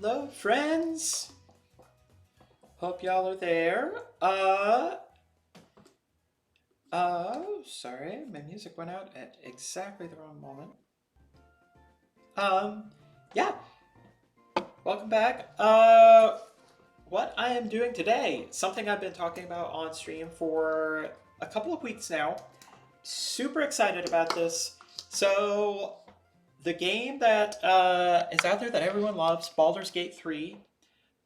Hello, friends. Hope y'all are there. Sorry, my music went out at exactly the wrong moment. Um, yeah, welcome back. What I am doing today, something I've been talking about on stream for a couple of weeks now. Super excited about this. So, the game that is out there that everyone loves, Baldur's Gate 3.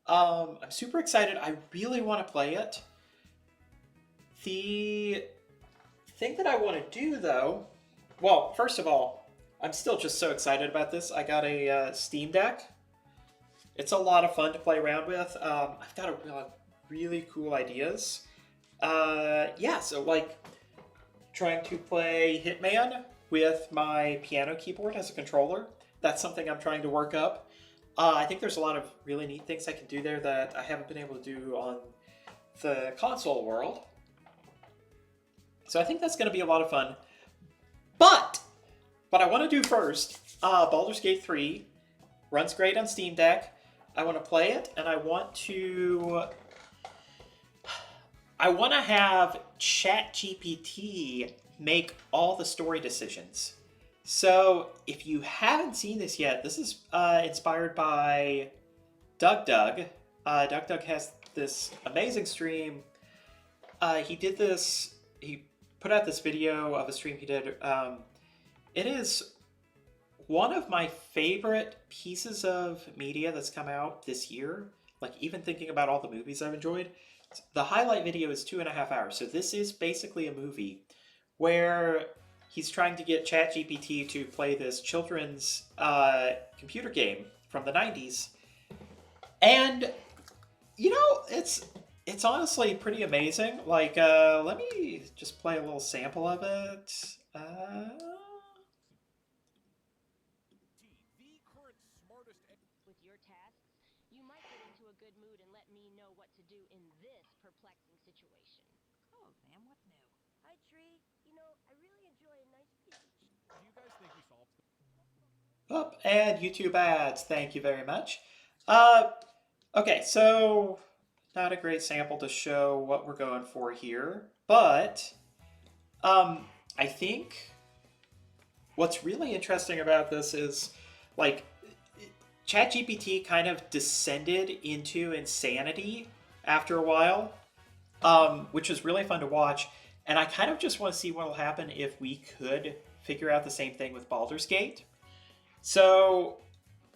I'm super excited. I really want to play it. The thing that I want to do, though, well, first of all, I'm still just so excited about this. I got a Steam Deck. It's a lot of fun to play around with. I've got a lot of really cool ideas. Yeah, so like trying to play Hitman with my piano keyboard as a controller. That's something I'm trying to work up. I think there's a lot of really neat things I can do there that I haven't been able to do on the console world. So I think that's going to be a lot of fun. But what I want to do first, Baldur's Gate 3 runs great on Steam Deck. I want to play it, and I want to have ChatGPT make all the story decisions. So if you haven't seen this yet, this is inspired by Doug. Doug has this amazing stream. He did this. He put out this video of a stream he did. It is one of my favorite pieces of media that's come out this year. Like even thinking about all the movies I've enjoyed, the highlight video is 2.5 hours. So this is basically a movie where he's trying to get ChatGPT to play this children's computer game from the 90s. And, you know, it's honestly pretty amazing. Like, let me just play a little sample of it. With your tasks, you might get into a good mood and let me know what to do in this perplexing situation. Oh, ma'am, what new? Hi, Tree. You know, I really enjoy a nice piece of Do you guys think we solved the Oh, and YouTube ads. Thank you very much. Okay, so not a great sample to show what we're going for here, but I think what's really interesting about this is like ChatGPT kind of descended into insanity after a while, which was really fun to watch. And I kind of just want to see what will happen if we could figure out the same thing with Baldur's Gate. So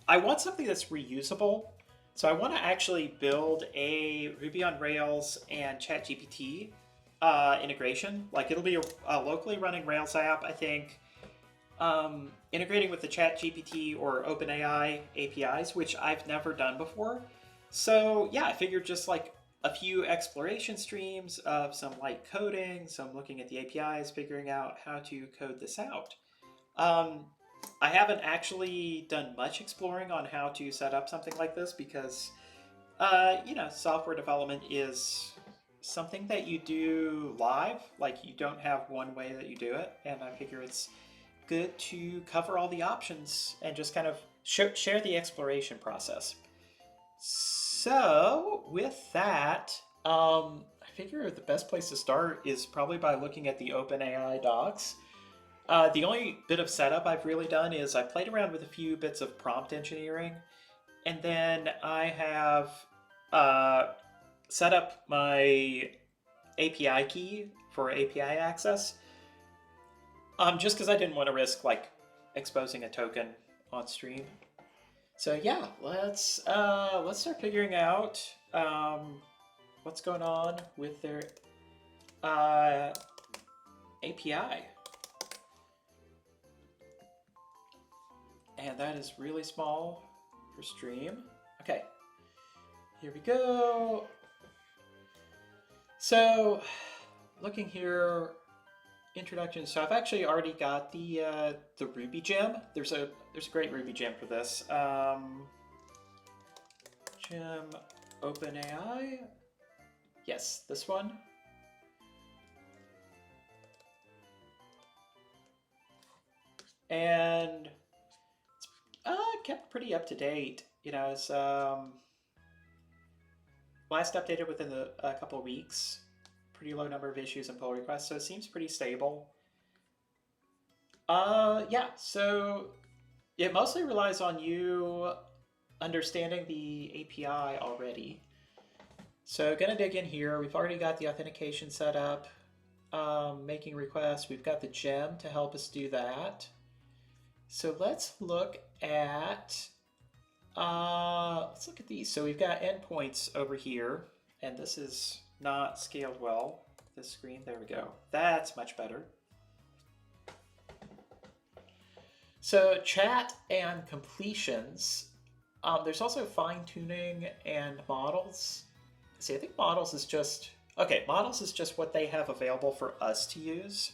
I want something that's reusable. So I want to actually build a Ruby on Rails and ChatGPT integration. Like it'll be a locally running Rails app, I think, integrating with the ChatGPT or OpenAI APIs, which I've never done before. So yeah, I figured just like a few exploration streams of some light coding, some looking at the APIs, figuring out how to code this out. I haven't actually done much exploring on how to set up something like this because, you know, software development is something that you do live. Like you don't have one way that you do it, and I figure it's good to cover all the options and just kind of share the exploration process. So with that, I figure the best place to start is probably by looking at the OpenAI docs. The only bit of setup I've really done is I played around with a few bits of prompt engineering, and then I have set up my API key for API access. Just because I didn't want to risk like exposing a token on stream. So yeah, let's start figuring out what's going on with their API. And that is really small for stream. Okay, here we go. So, looking here, introduction. So I've actually already got the Ruby gem. There's a great Ruby gem for this. Gem OpenAI. Yes, this one. And it's kept pretty up to date. it's last updated within a couple of weeks. Pretty low number of issues and pull requests, so it seems pretty stable. Yeah, so it mostly relies on you understanding the API already. So gonna dig in here. We've already got the authentication set up, making requests. We've got the gem to help us do that. So let's look at these. So we've got endpoints over here, and this is not scaled well. This screen, there we go. That's much better. So chat and completions. There's also fine tuning and models. See, I think models is just models is just what they have available for us to use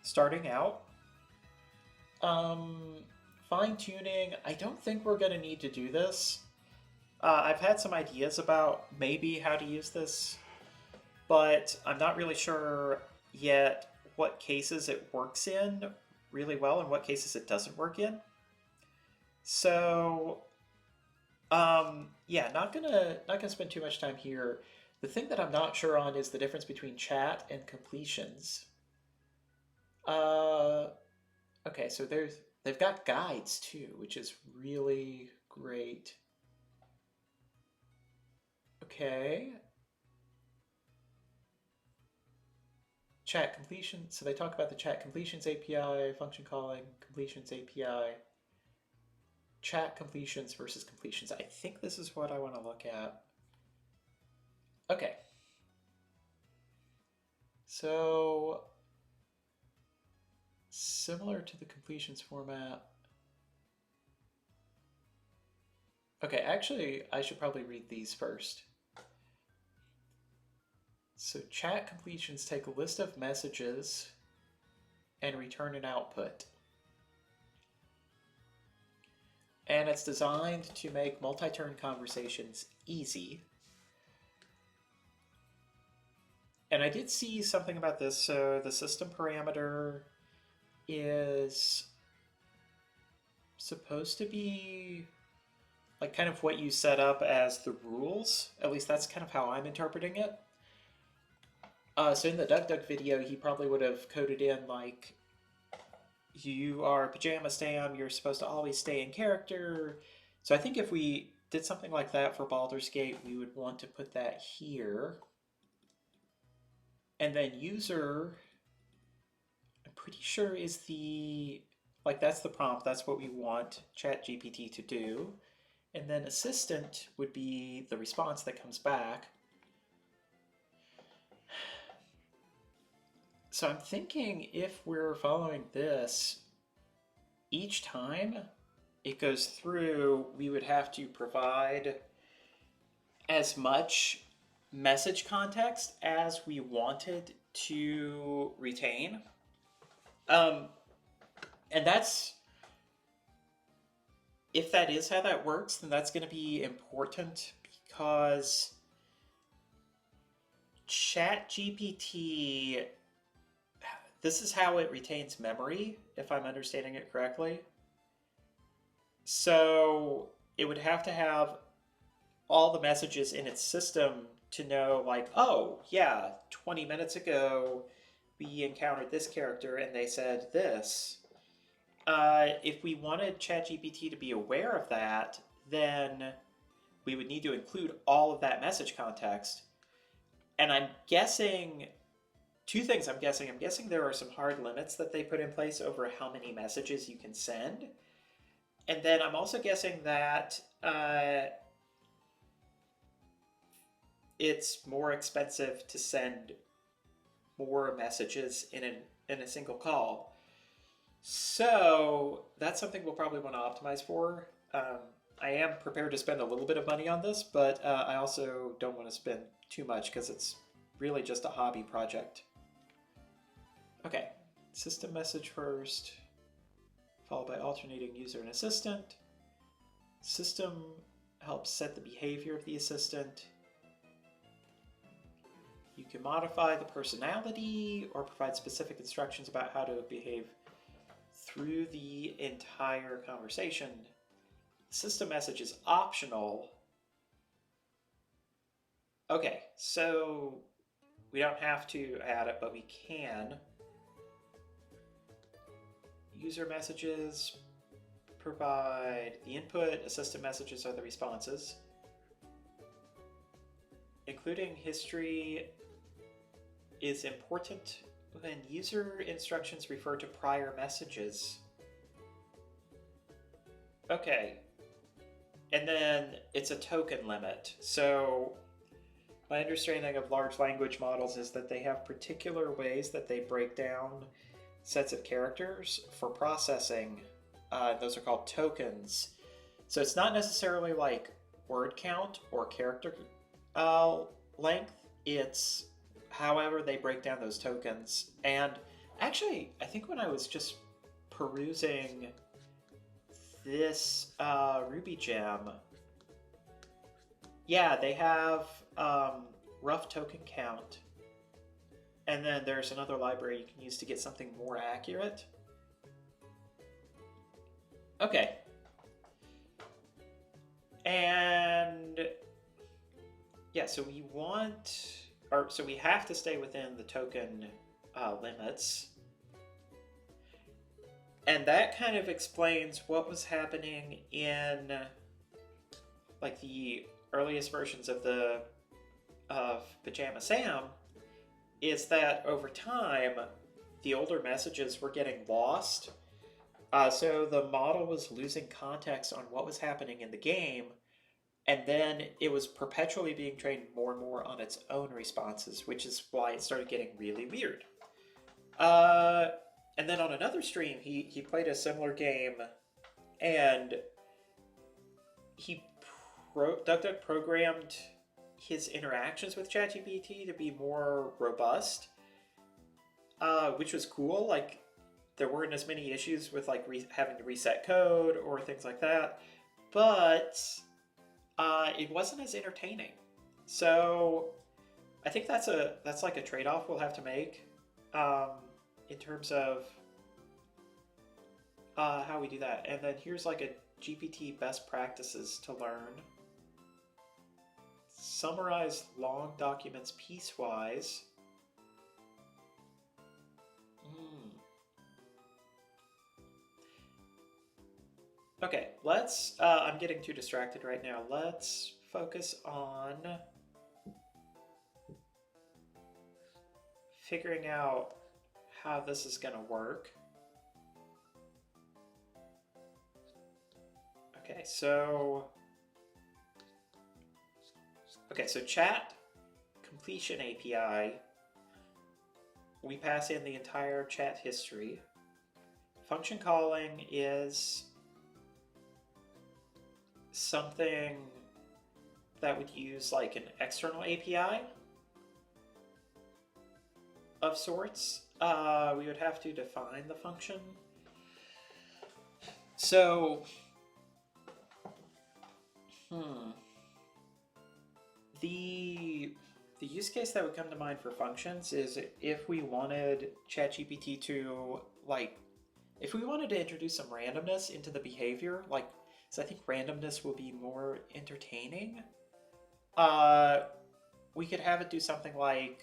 starting out. Fine tuning, I don't think we're going to need to do this. I've had some ideas about maybe how to use this, but I'm not really sure yet what cases it works in really well and what cases it doesn't work in. So, yeah, not gonna spend too much time here. The thing that I'm not sure on is the difference between chat and completions. Okay, so they've got guides too, which is really great. Okay. Chat completion. So they talk about the chat completions API, function calling, completions API, chat completions versus completions. I think this is what I want to look at. Okay. So similar to the completions format. Okay, actually, I should probably read these first. So chat completions take a list of messages and return an output. And it's designed to make multi-turn conversations easy. And I did see something about this. So the system parameter is supposed to be like kind of what you set up as the rules. At least that's kind of how I'm interpreting it. So in the DugDug video, he probably would have coded in like, you are Pajama Stam, you're supposed to always stay in character. So I think if we did something like that for Baldur's Gate, we would want to put that here. And then user, I'm pretty sure is that's the prompt, that's what we want ChatGPT to do. And then assistant would be the response that comes back. So I'm thinking if we're following this, each time it goes through, we would have to provide as much message context as we wanted to retain. And that's, if that is how that works, then that's going to be important because ChatGPT, this is how it retains memory, if I'm understanding it correctly. So it would have to have all the messages in its system to know, like, oh, yeah, 20 minutes ago, we encountered this character and they said this. If we wanted ChatGPT to be aware of that, then we would need to include all of that message context. And I'm guessing two things. I'm guessing there are some hard limits that they put in place over how many messages you can send. And then I'm also guessing that it's more expensive to send more messages in a single call. So that's something we'll probably want to optimize for. I am prepared to spend a little bit of money on this, but I also don't want to spend too much because it's really just a hobby project. Okay, system message first, followed by alternating user and assistant. System helps set the behavior of the assistant. You can modify the personality or provide specific instructions about how to behave through the entire conversation. system message is optional. Okay, so we don't have to add it, but we can. User messages provide the input, system messages are the responses. Including history is important when user instructions refer to prior messages. Okay. And then it's a token limit. So my understanding of large language models is that they have particular ways that they break down sets of characters for processing. Those are called tokens. So it's not necessarily like word count or character length. It's however they break down those tokens. And actually, I think when I was just perusing this Ruby gem, yeah, they have rough token count. And then there's another library you can use to get something more accurate. Okay. And yeah, so we want, or so we have to stay within the token limits. And that kind of explains what was happening in like the earliest versions of Pajama Sam, is that over time the older messages were getting lost. So the model was losing context on what was happening in the game, and then it was perpetually being trained more and more on its own responses, which is why it started getting really weird. And then on another stream, he played a similar game, and DuckDuck programmed his interactions with ChatGPT to be more robust, which was cool. Like, there weren't as many issues with like having to reset code or things like that, but it wasn't as entertaining. So I think that's like a trade-off we'll have to make in terms of how we do that. And then here's like a GPT best practices to learn. Summarize long documents piecewise. Okay, let's, I'm getting too distracted right now. Let's focus on figuring out how this is going to work. Okay, so chat completion API, we pass in the entire chat history. Function calling is something that would use like an external API of sorts. We would have to define the function. So, the use case that would come to mind for functions is if we wanted ChatGPT to like, if we wanted to introduce some randomness into the behavior, like, so I think randomness will be more entertaining. We could have it do something like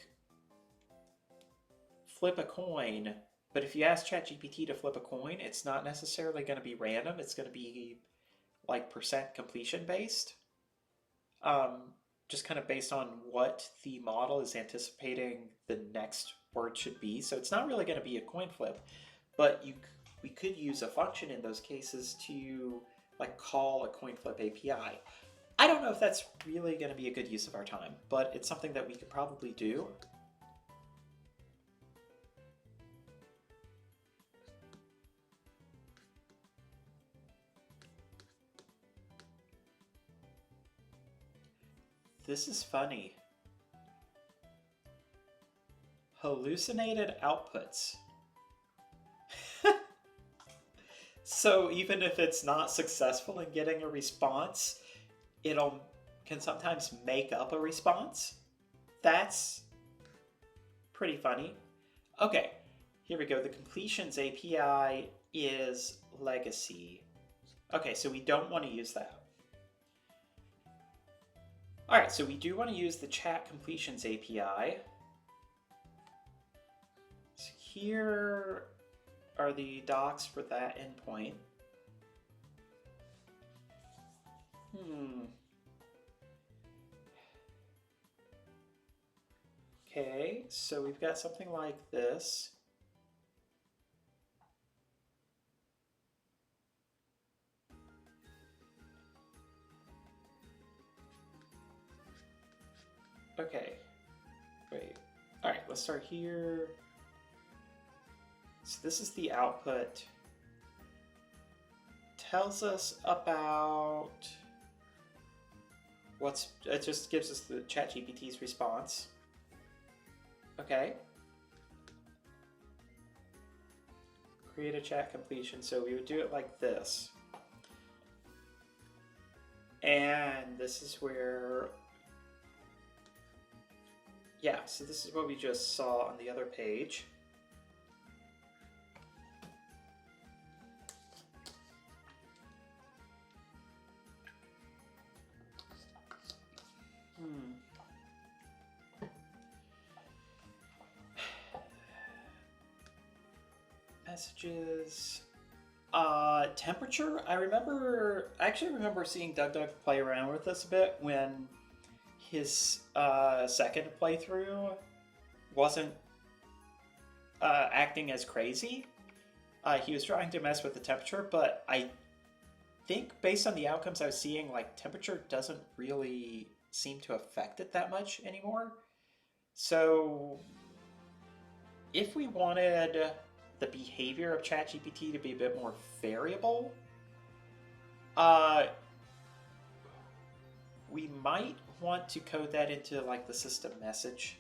flip a coin, but if you ask ChatGPT to flip a coin, it's not necessarily going to be random. It's going to be like percent completion based. Just kind of based on what the model is anticipating the next word should be. So it's not really going to be a coin flip, but we could use a function in those cases to like call a coin flip API. I don't know if that's really going to be a good use of our time, but it's something that we could probably do. This is funny. Hallucinated outputs. So even if it's not successful in getting a response, can sometimes make up a response. That's pretty funny. Okay, here we go. The completions API is legacy. Okay, so we don't want to use that. All right, so we do want to use the chat completions API. So here are the docs for that endpoint. Okay, so we've got something like this. Okay, wait. All right, let's start here. So this is the output. Tells us about it just gives us the ChatGPT's response. Okay. Create a chat completion. So we would do it like this. And this is where, yeah, so this is what we just saw on the other page. Messages. Temperature. I actually remember seeing Doug play around with this a bit when his second playthrough wasn't acting as crazy. He was trying to mess with the temperature, but I think based on the outcomes I was seeing, like temperature doesn't really seem to affect it that much anymore. So if we wanted the behavior of ChatGPT to be a bit more variable, we might want to code that into like the system message.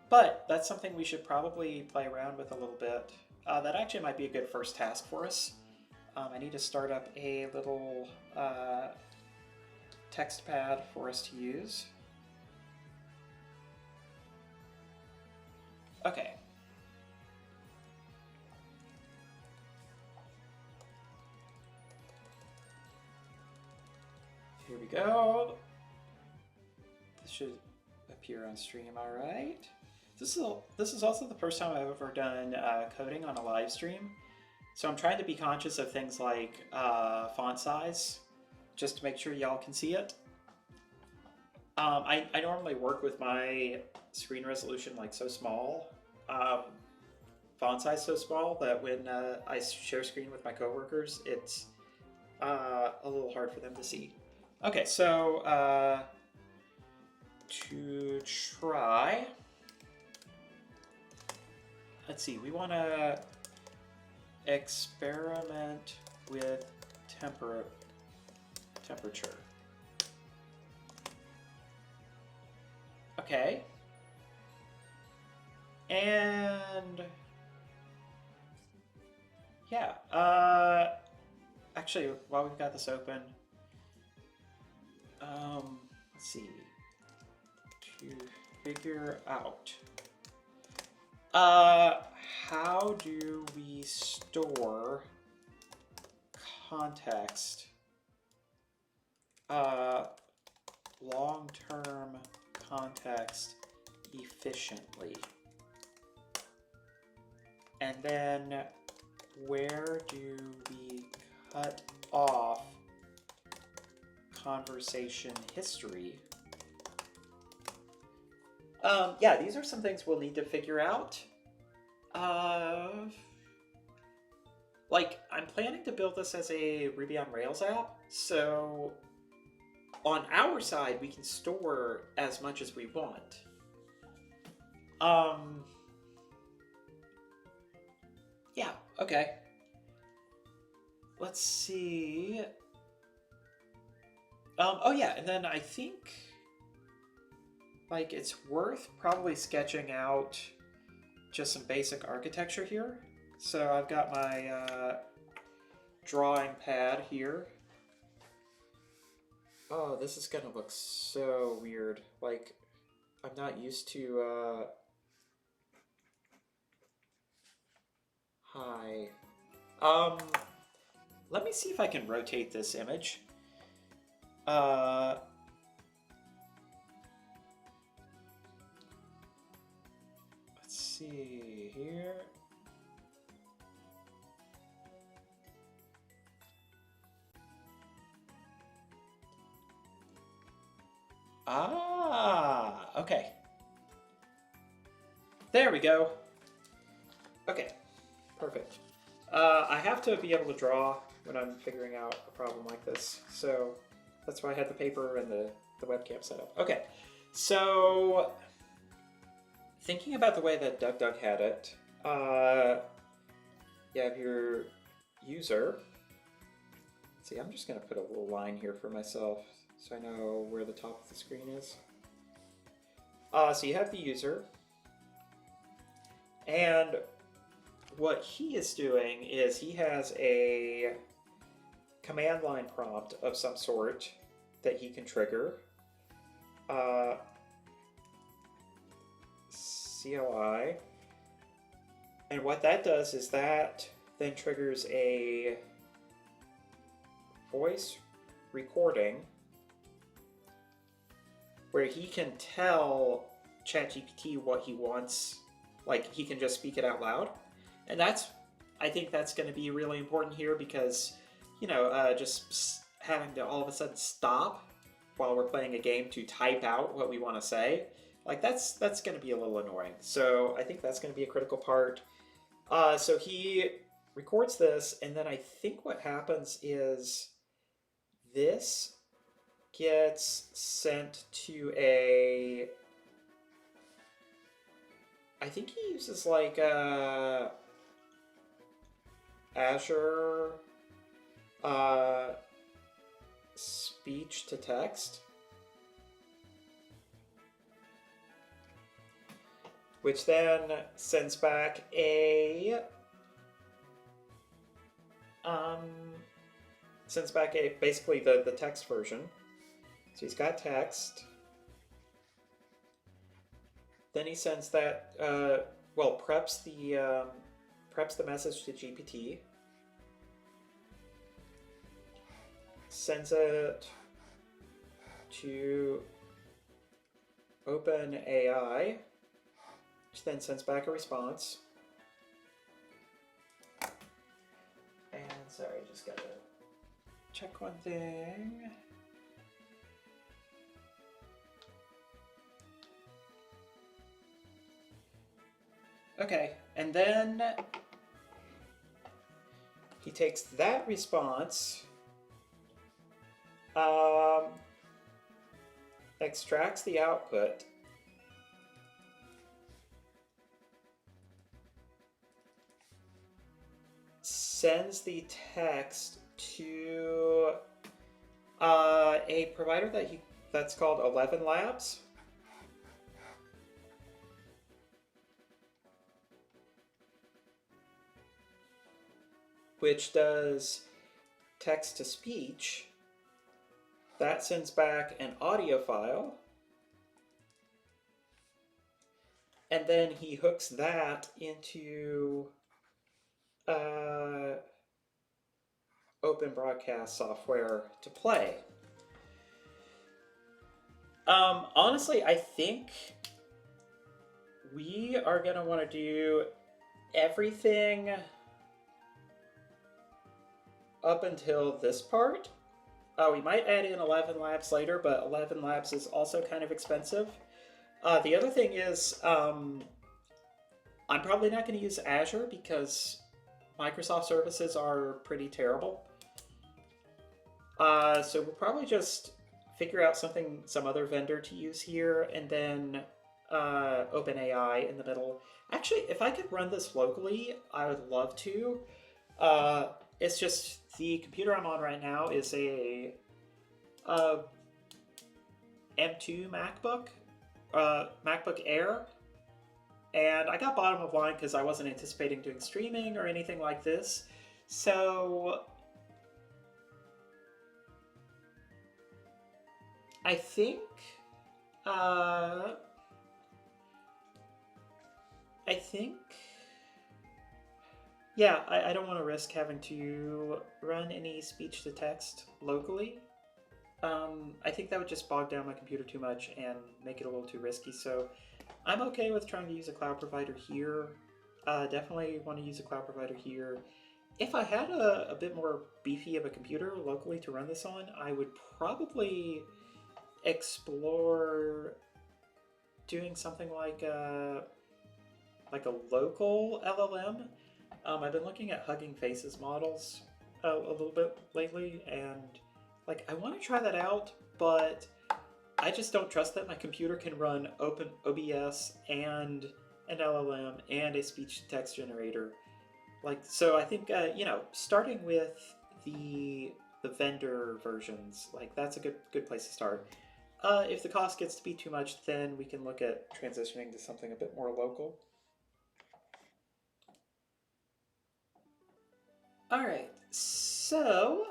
But that's something we should probably play around with a little bit. That actually might be a good first task for us. I need to start up a little text pad for us to use. Okay. Here we go. This should appear on stream, all right. This is also the first time I've ever done coding on a live stream. So I'm trying to be conscious of things like font size, just to make sure y'all can see it. I normally work with my screen resolution like so small, font size so small that when I share screen with my coworkers, it's a little hard for them to see. Okay, so to try, let's see, we want to experiment with temperature. Okay. And yeah, actually, while we've got this open, let's see, to figure out, how do we store context, long-term context efficiently? And then where do we cut off conversation history? Yeah, these are some things we'll need to figure out. Like, I'm planning to build this as a Ruby on Rails app, so on our side, we can store as much as we want. Yeah, okay. Let's see. Oh yeah, and then I think like it's worth probably sketching out just some basic architecture here. So I've got my drawing pad here. Oh, this is gonna look so weird. Like, I'm not used to, hi. Um, Let me see if I can rotate this image. Uh, let's see here. Ah, okay. There we go. Okay, perfect. I have to be able to draw when I'm figuring out a problem like this, so that's why I had the paper and the webcam set up. Okay, so thinking about the way that DuckDuck had it, you have your user. See, I'm just going to put a little line here for myself so I know where the top of the screen is. So you have the user, and what he is doing is he has a command line prompt of some sort that he can trigger. CLI. And what that does is that then triggers a voice recording where he can tell ChatGPT what he wants. Like, he can just speak it out loud. And I think that's going to be really important here because, just having to all of a sudden stop while we're playing a game to type out what we want to say, like that's going to be a little annoying. So I think that's going to be a critical part. So he records this, and then I think what happens is this gets sent to a. I think he uses like Azure speech to text, which then sends back basically the text version. So he's got text. Then he sends that preps the message to GPT. Sends it to OpenAI, which then sends back a response. And sorry, just gotta check one thing. Okay, and then he takes that response, extracts the output, sends the text to a provider that's called 11 Labs. Which does text to speech. That sends back an audio file. And then he hooks that into open broadcast software to play. Honestly, I think we are going to want to do everything up until this part. We might add in 11 Labs later, but 11 Labs is also kind of expensive. The other thing is, I'm probably not going to use Azure because Microsoft services are pretty terrible. So we'll probably just figure out some other vendor to use here, and then OpenAI in the middle. Actually, if I could run this locally, I would love to. It's just the computer I'm on right now is a M2 MacBook Air, and I got bottom of line because I wasn't anticipating doing streaming or anything like this. So I think I think, yeah, I don't want to risk having to run any speech to text locally. I think that would just bog down my computer too much and make it a little too risky. So I'm okay with trying to use a cloud provider here. Definitely want to use a cloud provider here. If I had a bit more beefy of a computer locally to run this on, I would probably explore doing something like a local LLM. I've been looking at Hugging Faces models a little bit lately, and like I want to try that out, but I just don't trust that my computer can run Open OBS and an LLM and a speech to text generator. Like, so I think starting with the vendor versions, like that's a good place to start. If the cost gets to be too much, then we can look at transitioning to something a bit more local. All right, so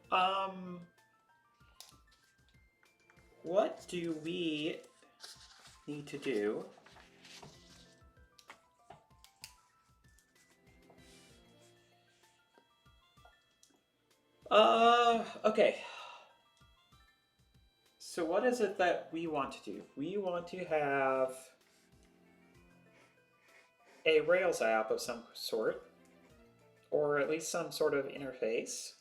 um, what do we need to do? Okay. So what is it that we want to do? We want to have a Rails app of some sort, or at least some sort of interface.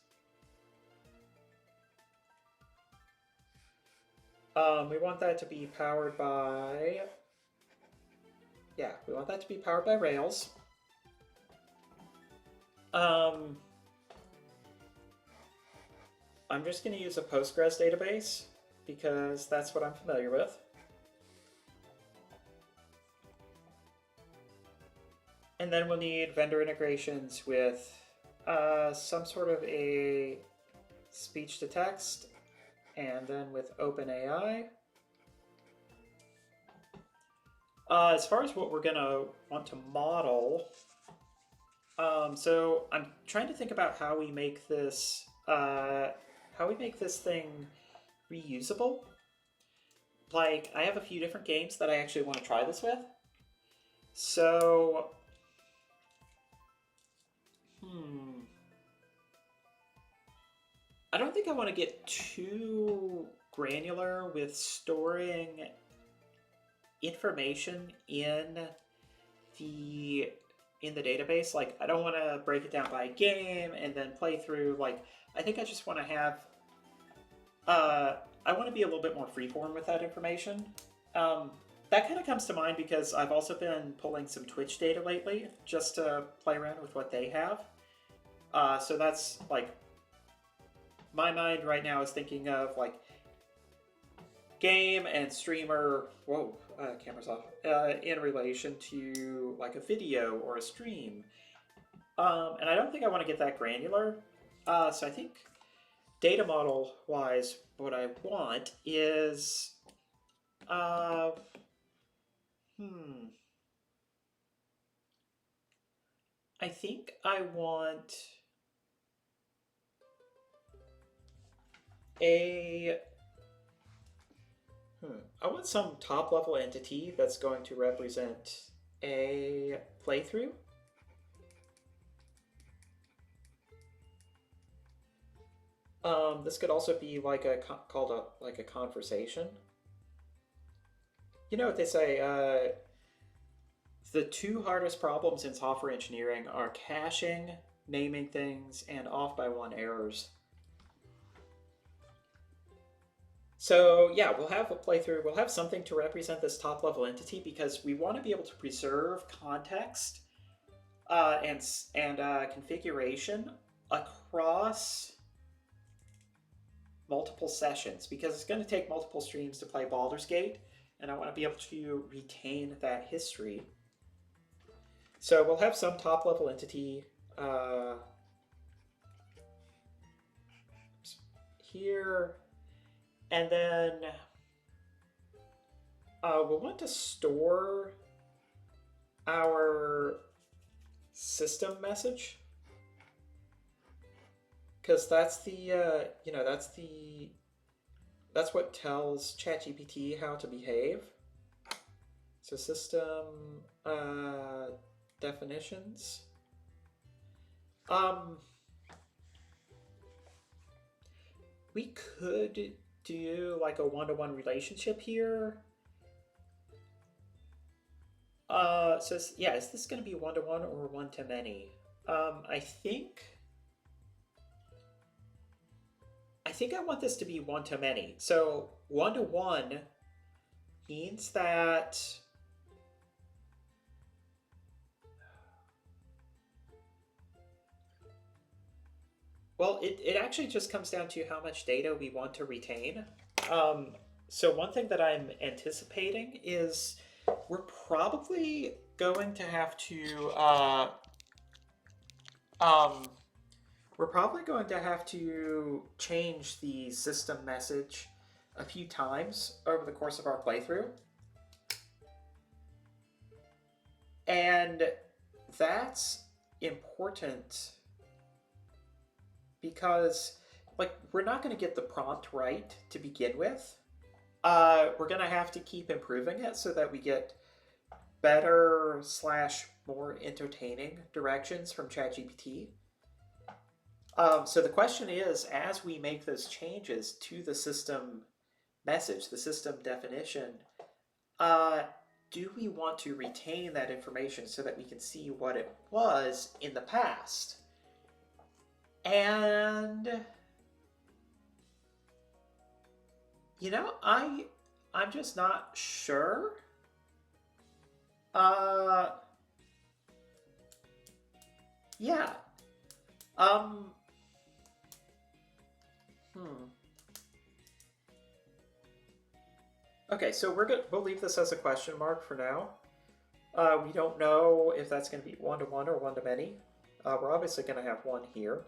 We want that to be powered by, we want that to be powered by Rails. I'm just going to use a Postgres database because that's what I'm familiar with. And then we'll need vendor integrations with some sort of a speech to text, and then with OpenAI. As far as what we're going to want to model, so I'm trying to think about how we make this thing reusable. Like, I have a few different games that I actually want to try this with. So, I don't think I want to get too granular with storing information in the database. Like, I don't want to break it down by game and then play through. Like, I think I just want to have I want to be a little bit more freeform with that information. That kind of comes to mind because I've also been pulling some Twitch data lately just to play around with what they have. So that's like, my mind right now is thinking of like game and streamer, camera's off, in relation to like a video or a stream. And I don't think I want to get that granular. So I think data model wise, what I want is, I think I want I want some top level entity that's going to represent a playthrough. This could also be like like a conversation. You know what they say, the two hardest problems in software engineering are caching, naming things, and off by one errors. So yeah, we'll have a playthrough, we'll have something to represent this top level entity because we want to be able to preserve context and configuration across multiple sessions because it's going to take multiple streams to play Baldur's Gate, and I want to be able to retain that history. So we'll have some top level entity here, and then we'll want to store our system message because that's the that's what tells ChatGPT how to behave. So system definitions. We could do like a one-to-one relationship here. So yeah, is this going to be one-to-one or one-to-many? I think I want this to be one-to-many. So one-to-one means that, well, it actually just comes down to how much data we want to retain. So one thing that I'm anticipating is we're probably going to have to um, we're probably going to have to change the system message a few times over the course of our playthrough. And that's important because, like, we're not going to get the prompt right to begin with. We're going to have to keep improving it so that we get better slash more entertaining directions from ChatGPT. So the question is, as we make those changes to the system message, the system definition, do we want to retain that information so that we can see what it was in the past? And you know, I'm just not sure. Uh, yeah. Um. Hmm. Okay, so we'll leave this as a question mark for now. We don't know if that's going to be one-to-one or one-to-many. We're obviously going to have one here.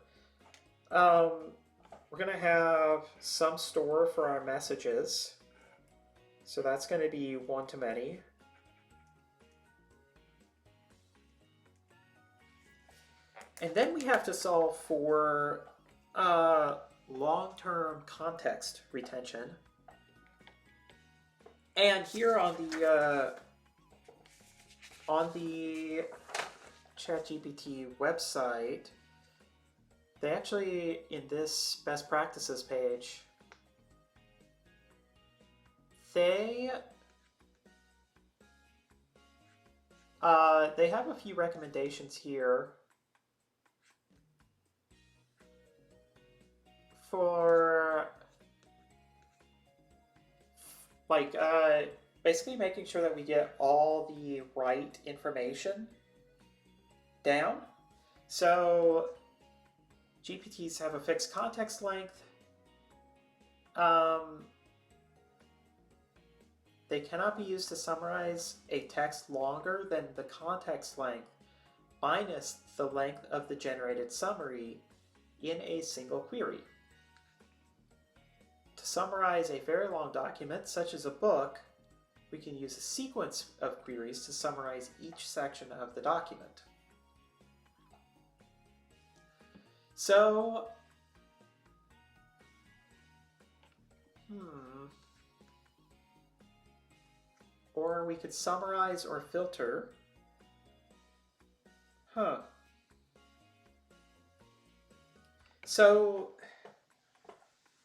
We're going to have some store for our messages. So that's going to be one-to-many. And then we have to solve for long-term context retention. And here on the ChatGPT website, they actually, in this best practices page, they have a few recommendations here for like basically making sure that we get all the right information down. So GPTs have a fixed context length. They cannot be used to summarize a text longer than the context length minus the length of the generated summary in a single query. To summarize a very long document, such as a book, we can use a sequence of queries to summarize each section of the document. So, or we could summarize or filter. So,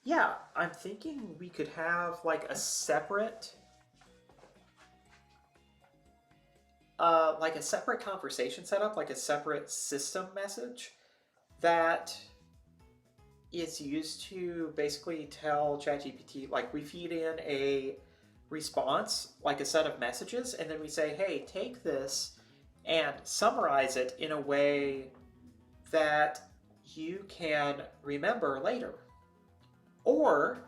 yeah, I'm thinking we could have like a separate conversation setup, like a separate system message that is used to basically tell ChatGPT, like we feed in a response, like a set of messages, and then we say, hey, take this and summarize it in a way that you can remember later. Or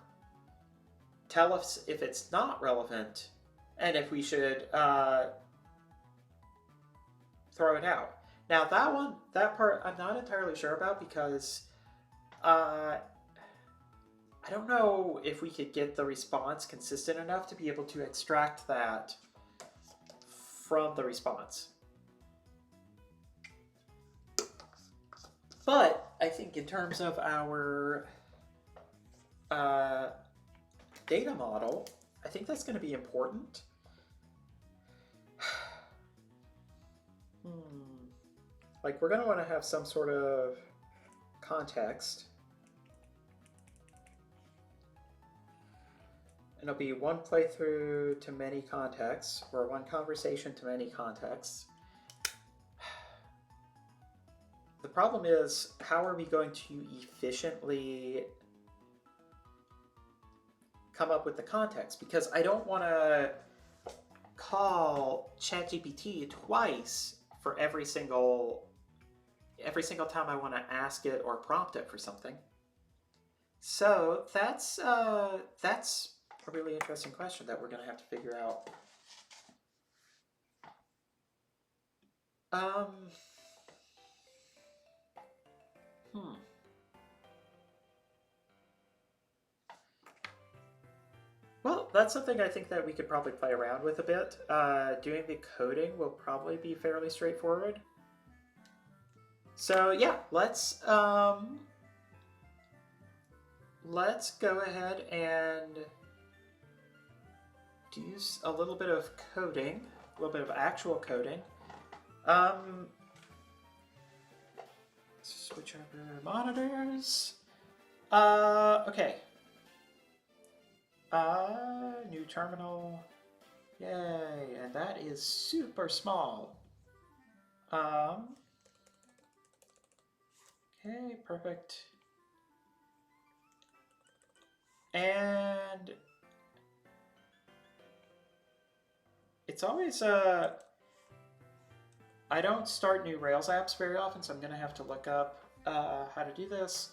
tell us if it's not relevant and if we should throw it out. Now that part I'm not entirely sure about because I don't know if we could get the response consistent enough to be able to extract that from the response. But I think in terms of our data model, I think that's going to be important. like we're going to want to have some sort of context. And it'll be one playthrough to many contexts, or one conversation to many contexts. The problem is, how are we going to efficiently come up with the context? Because I don't want to call ChatGPT twice for every single time I want to ask it or prompt it for something. So that's a really interesting question that we're going to have to figure out. Well, that's something I think that we could probably play around with a bit. Doing the coding will probably be fairly straightforward. So yeah, let's go ahead and do a little bit of coding, a little bit of actual coding. Switch over monitors. Okay. New terminal. Yay, and that is super small. Okay, perfect. And it's always, I don't start new Rails apps very often, so I'm gonna have to look up how to do this.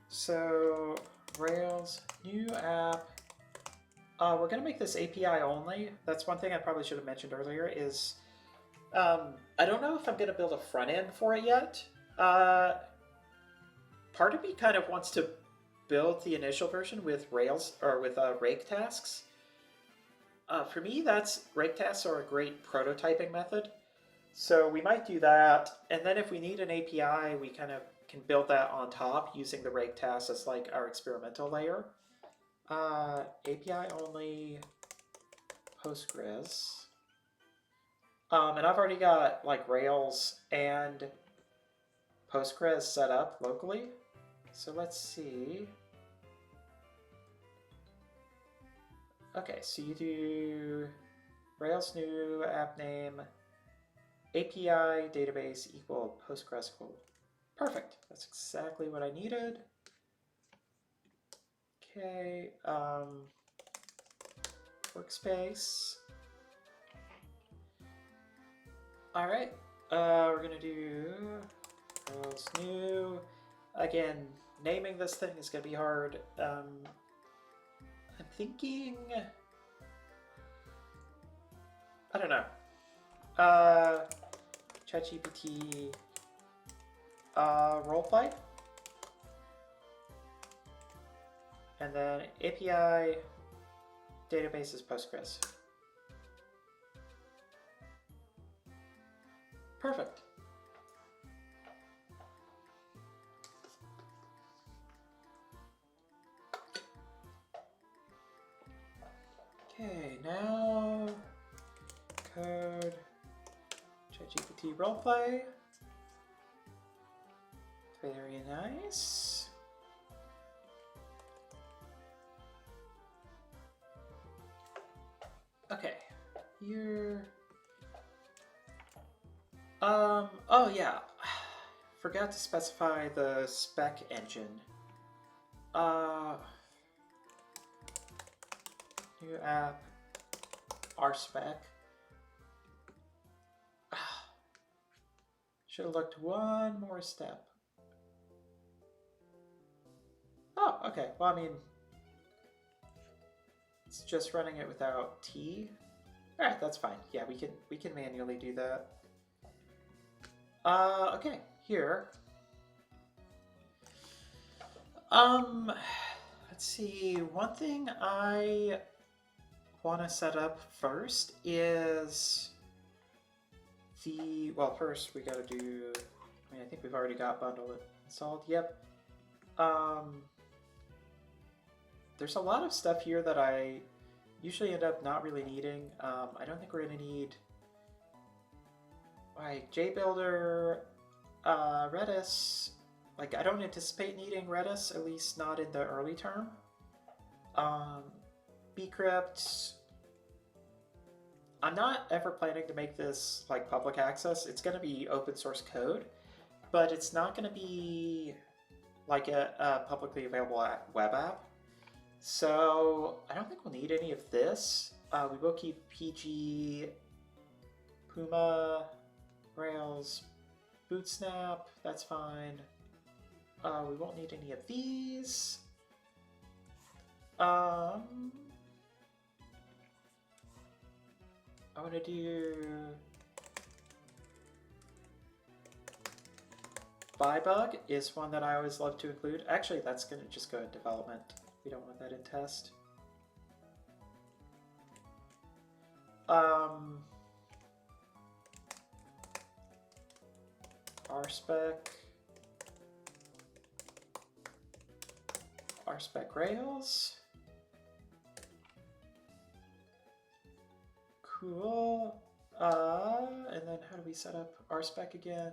So, Rails, new app. We're gonna make this API only. That's one thing I probably should have mentioned earlier is, I don't know if I'm gonna build a front end for it yet. Part of me kind of wants to build the initial version with Rails, or with rake tasks. For me, rake tasks are a great prototyping method. So we might do that, and then if we need an API, we kind of can build that on top using the rake tasks as like our experimental layer. API only Postgres. And I've already got like Rails and Postgres set up locally. So let's see. Okay, so you do Rails new app name, API database equal PostgreSQL. Perfect. That's exactly what I needed. Okay, workspace. All right, we're gonna do Rails new. Again, naming this thing is gonna be hard. I'm thinking, I don't know. ChatGPT roleplay. And then API database is Postgres. Perfect. Okay, now code ChatGPT roleplay. Very nice. Okay, here. Oh yeah, forgot to specify the spec engine. New app, rspec. Should have looked one more step. Oh, okay. Well, I mean, it's just running it without T. All right, that's fine. Yeah, we can manually do that. Okay, here. Let's see. One thing I want to set up first is well, first we got to do, I mean, I think we've already got bundle installed. Yep. There's a lot of stuff here that I usually end up not really needing. I don't think we're going to need JBuilder. Redis, like I don't anticipate needing Redis, at least not in the early term. Bcrypt, I'm not ever planning to make this like public access. It's going to be open source code, but it's not going to be like a publicly available web app. So I don't think we'll need any of this. We will keep PG, Puma, Rails, Bootsnap, that's fine. We won't need any of these. I want to do Bybug is one that I always love to include. Actually, that's going to just go in development. We don't want that in test. RSpec Rails. Cool. And then how do we set up RSpec again?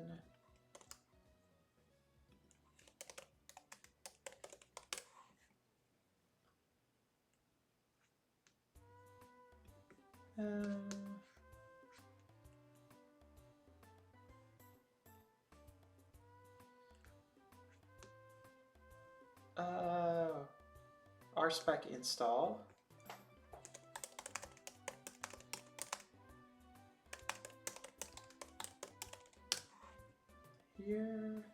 RSpec install. Here.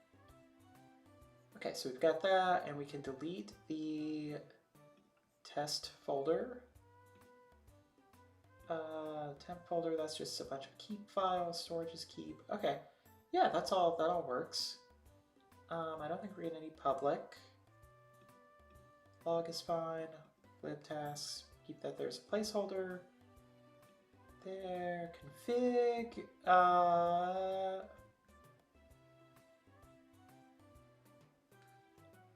Okay, so we've got that, and we can delete the test folder. Temp folder, that's just a bunch of keep files, storage is keep. Okay, yeah, that all works. I don't think we're in any public. Log is fine. Libtasks, keep that there's a placeholder. There, config.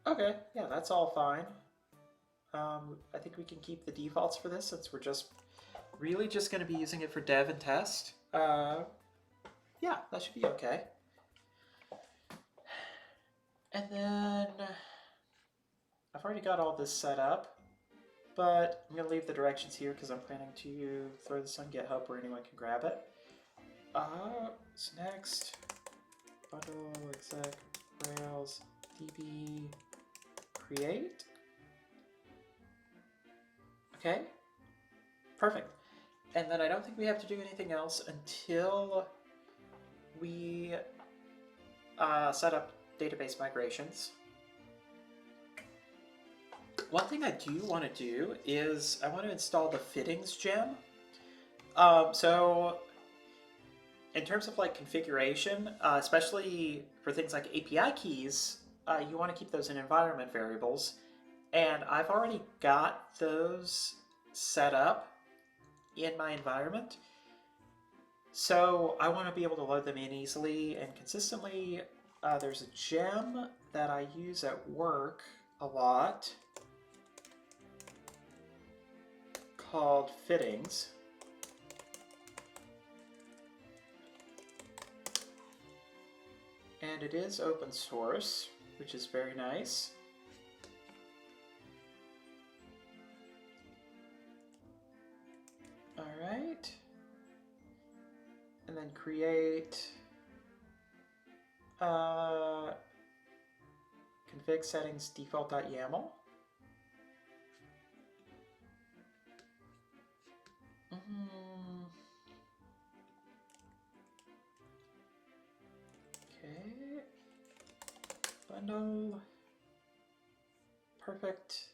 Okay, yeah, that's all fine. I think we can keep the defaults for this since we're just really just going to be using it for dev and test. Yeah, that should be okay. And then I've already got all this set up, but I'm going to leave the directions here because I'm planning to throw this on GitHub where anyone can grab it. So next, bundle exec rails db create. Okay, perfect. And then I don't think we have to do anything else until we set up database migrations. One thing I do want to do is I want to install the fittings gem. So in terms of like configuration, especially for things like API keys, you want to keep those in environment variables. And I've already got those set up in my environment. So I want to be able to load them in easily and consistently. There's a gem that I use at work a lot called fittings. And it is open source, which is very nice. All right. And then create config settings default.yaml. Okay. Bundle. Perfect.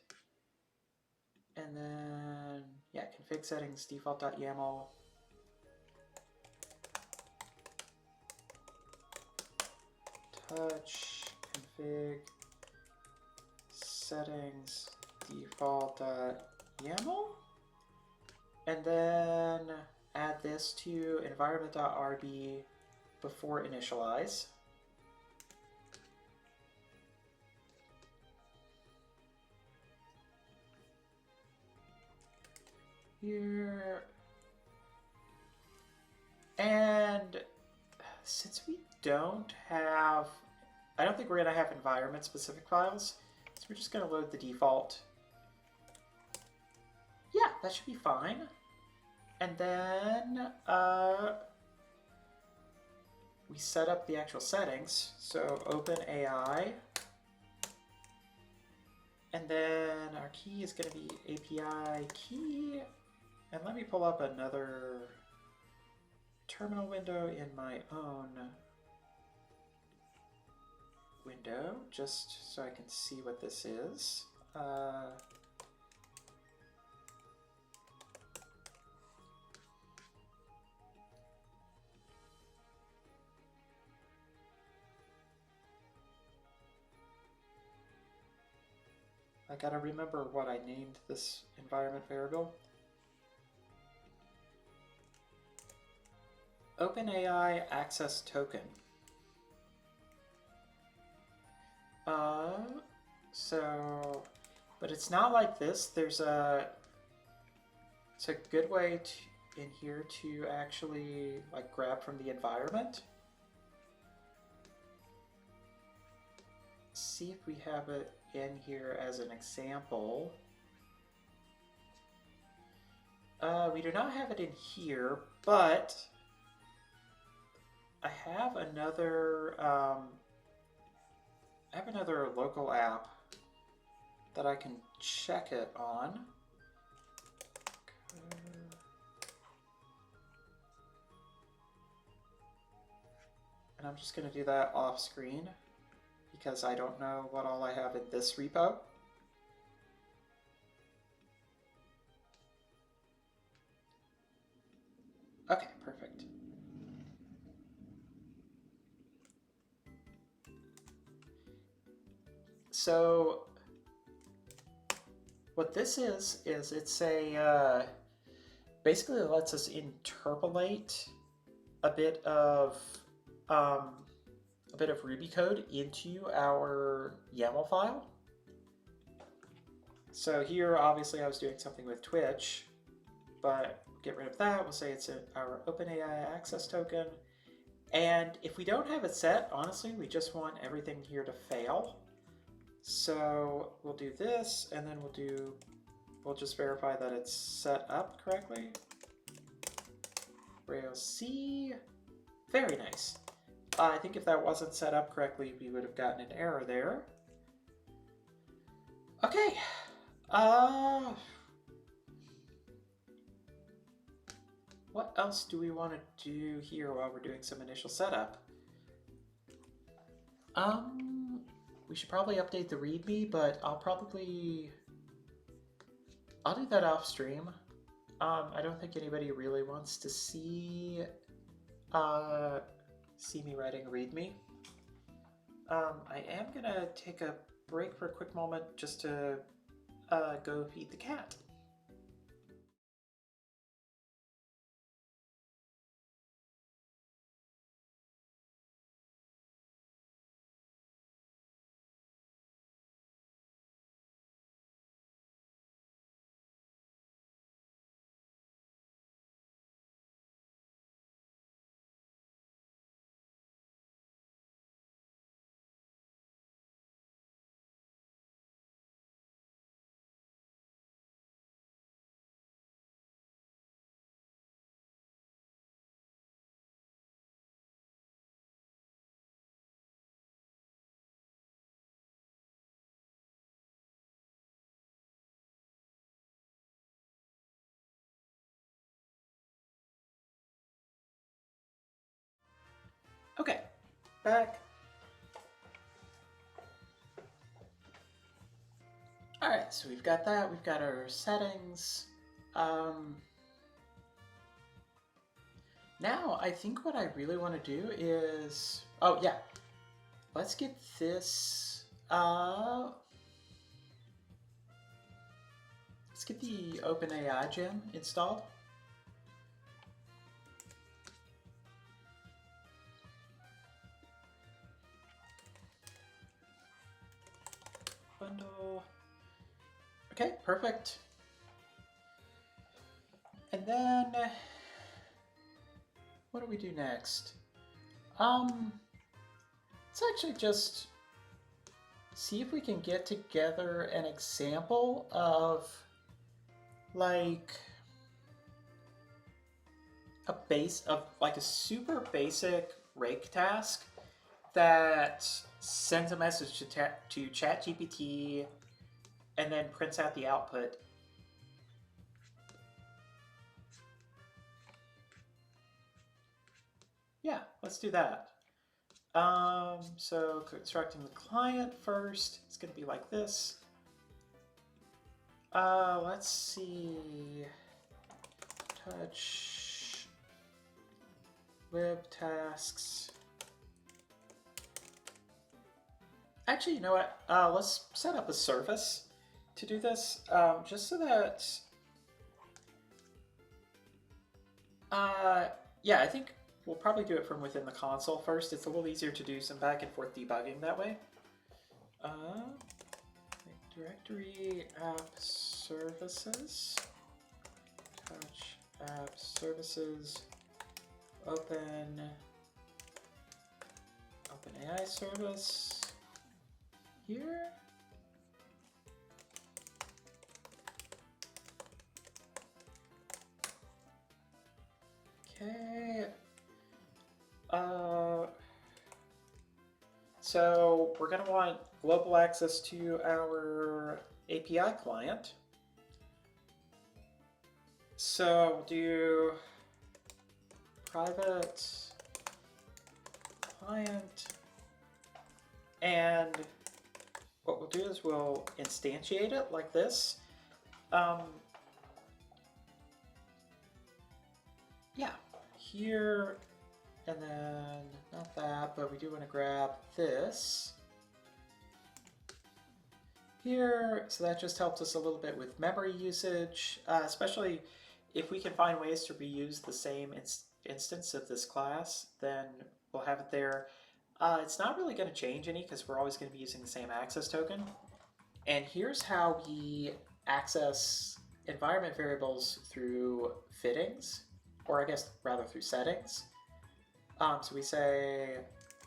And then, yeah, config settings default.yaml. Touch config settings default.yaml. And then add this to environment.rb before initialize. Here. And since we don't have, I don't think we're going to have environment specific files. So we're just going to load the default. Yeah, that should be fine. And then we set up the actual settings. So open AI. And then our key is going to be API key. And let me pull up another terminal window in my own window, just so I can see what this is. I gotta remember what I named this environment variable. OpenAI access token. But it's not like this. It's a good way in here to actually like grab from the environment. See if we have it in here as an example. We do not have it in here, but I have another local app that I can check it on. And I'm just going to do that off screen because I don't know what all I have in this repo. Okay, perfect. So what this is it's a basically it lets us interpolate a bit of Ruby code into our YAML file. So here, obviously, I was doing something with Twitch, but get rid of that. We'll say it's our OpenAI access token. And if we don't have it set, honestly, we just want everything here to fail. So we'll do this, and then we'll just verify that it's set up correctly. Rails C, very nice. I think if that wasn't set up correctly, we would have gotten an error there. Okay. What else do we want to do here while we're doing some initial setup? We should probably update the README, but I'll do that off stream. I don't think anybody really wants to see me writing a README. I am gonna take a break for a quick moment just to go feed the cat. Okay, back. All right, so we've got that. We've got our settings. Now, I think what I really want to do is... Oh, yeah. Let's get this... let's get the OpenAI gem installed. Bundle. Okay, perfect. And then... what do we do next? let's actually just see if we can get together an example of like a super basic rake task that sends a message to ChatGPT and then prints out the output. Yeah, let's do that. So constructing the client first, it's going to be like this. Let's see. Touch web tasks. Actually, you know what? Let's set up a service to do this, just so that. Yeah, I think we'll probably do it from within the console first. It's a little easier to do some back and forth debugging that way. Directory app services. Touch app services. Open AI service here. Okay. So we're going to want global access to our API client. So we'll do private client, and what we'll do is we'll instantiate it like this. Yeah, here, and then not that, but we do want to grab this here. So that just helps us a little bit with memory usage, especially if we can find ways to reuse the same instance of this class, then we'll have it there. It's not really going to change any because we're always going to be using the same access token. And here's how we access environment variables through fittings, or I guess rather through settings. So we say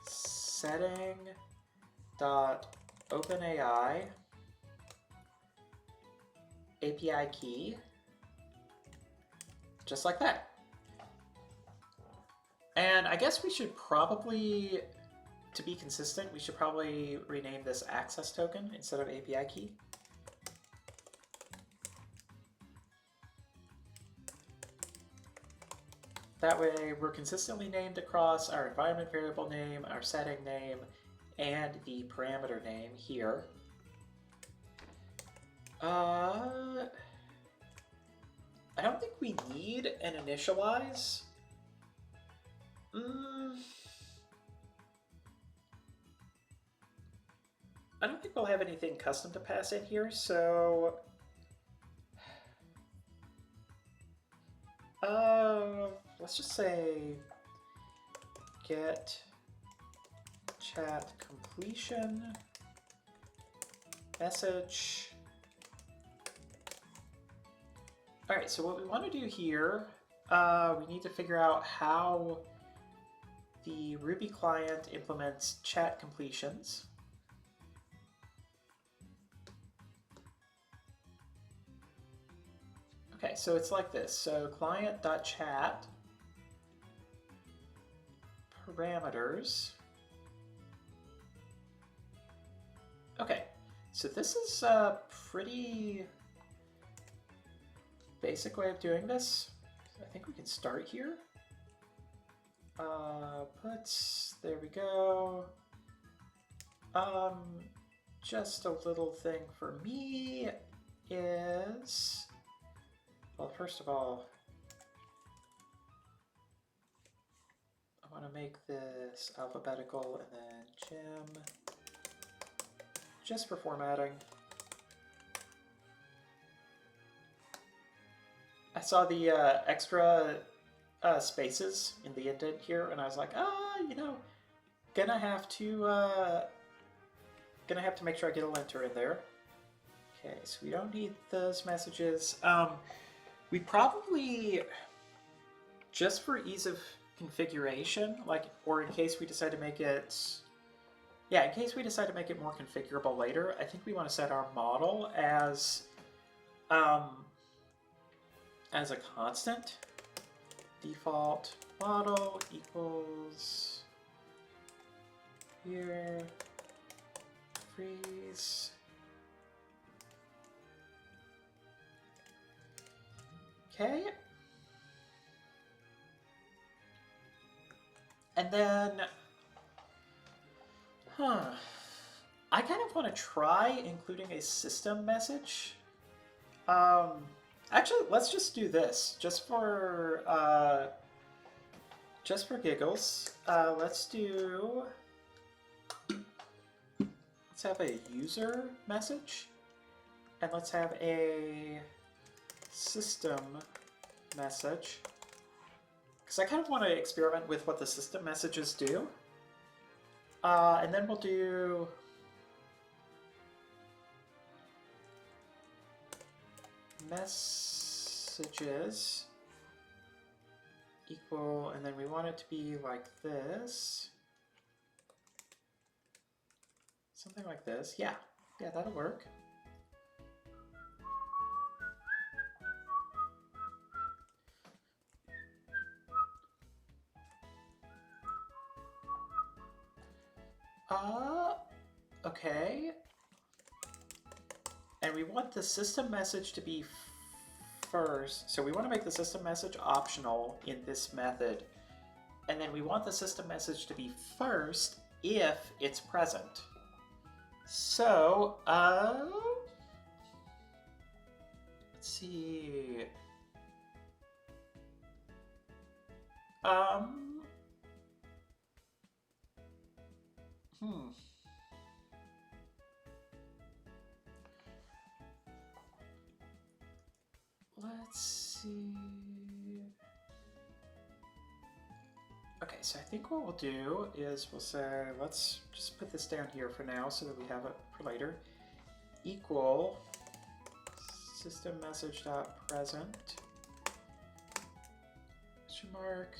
setting.openAI API key, just like that. And I guess we should probably, to be consistent, we should probably rename this access token instead of API key. That way we're consistently named across our environment variable name, our setting name, and the parameter name here. I don't think we need an initialize. I don't think we'll have anything custom to pass in here, so let's just say get chat completion message. All right, so what we want to do here, we need to figure out how the Ruby client implements chat completions. Okay, so it's like this. So client.chat parameters. Okay, so this is a pretty basic way of doing this. I think we can start here. There we go. Just a little thing for me is, well, first of all, I want to make this alphabetical and then Jim, just for formatting. I saw the extra spaces in the indent here, and I was like, you know, gonna have to make sure I get a linter in there. Okay, so we don't need those messages. We probably, just for ease of configuration, like, or in case we decide to make it yeah, in case we decide to make it more configurable later, I think we want to set our model as a constant. Default model equals here freeze. Okay. And then, I kind of want to try including a system message. Actually, let's just do this, just for giggles. Let's have a user message, and let's have a system message, because I kind of want to experiment with what the system messages do. And then we'll do messages equal, and then we want it to be like this. Something like this. Yeah, that'll work. Okay. And we want the system message to be first. So we want to make the system message optional in this method. And then we want the system message to be first if it's present. So, let's see. Let's see. Okay, so I think what we'll do is we'll say, let's just put this down here for now so that we have it for later. Equal system message dot present question mark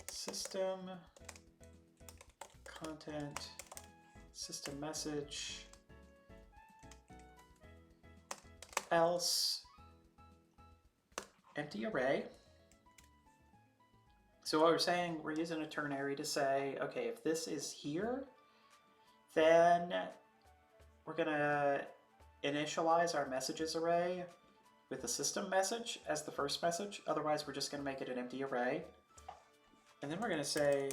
system content system message else empty array. So what we're saying, we're using a ternary to say, okay, if this is here, then we're gonna initialize our messages array with the system message as the first message. Otherwise, we're just gonna make it an empty array. And then we're gonna say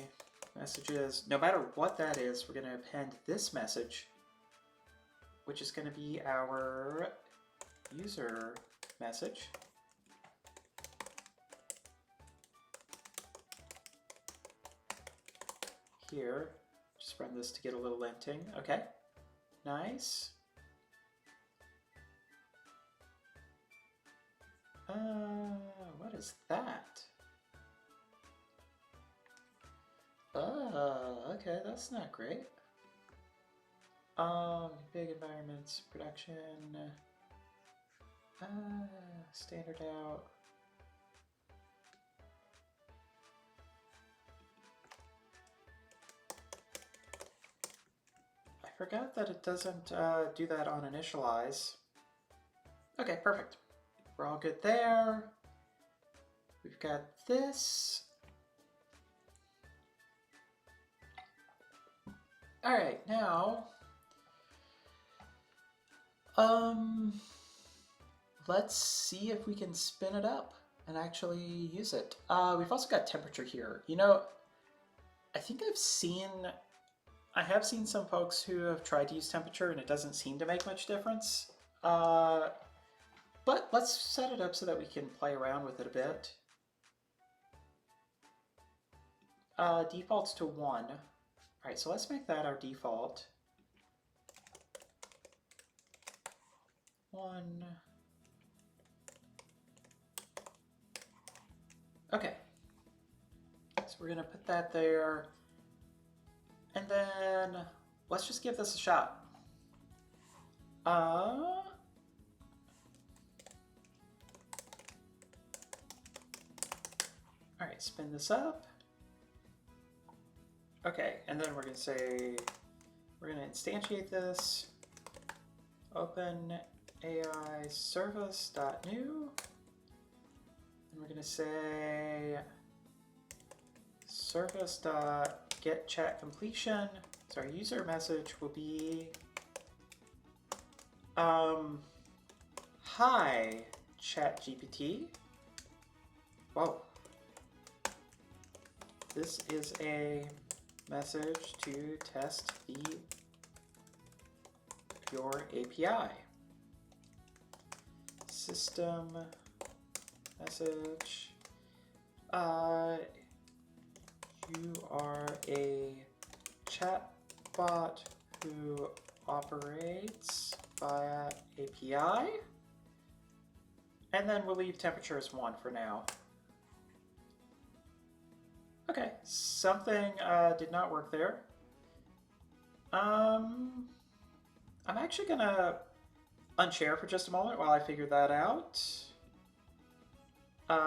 messages, no matter what that is, we're gonna append this message, which is gonna be our user message. Here, just run this to get a little linting. Okay, nice. What is that? Okay, that's not great. Big environments, production, standard out. I forgot that it doesn't do that on initialize. Okay, perfect. We're all good there. We've got this. All right, now, let's see if we can spin it up and actually use it. We've also got temperature here. You know, I think I have seen some folks who have tried to use temperature and it doesn't seem to make much difference. But let's set it up so that we can play around with it a bit. Defaults to 1. All right, so let's make that our default. 1. Okay. So we're gonna put that there. And then let's just give this a shot. All All right, spin this up. Okay, and then we're going to say, we're going to instantiate this, open AI service.new, and we're going to say service.getChatCompletion. So our user message will be, hi, ChatGPT. Whoa. This is a message to test your API. System message. You are a chatbot who operates via API. And then we'll leave temperature as 1 for now. Okay, something did not work there. I'm actually gonna unchair for just a moment while I figure that out.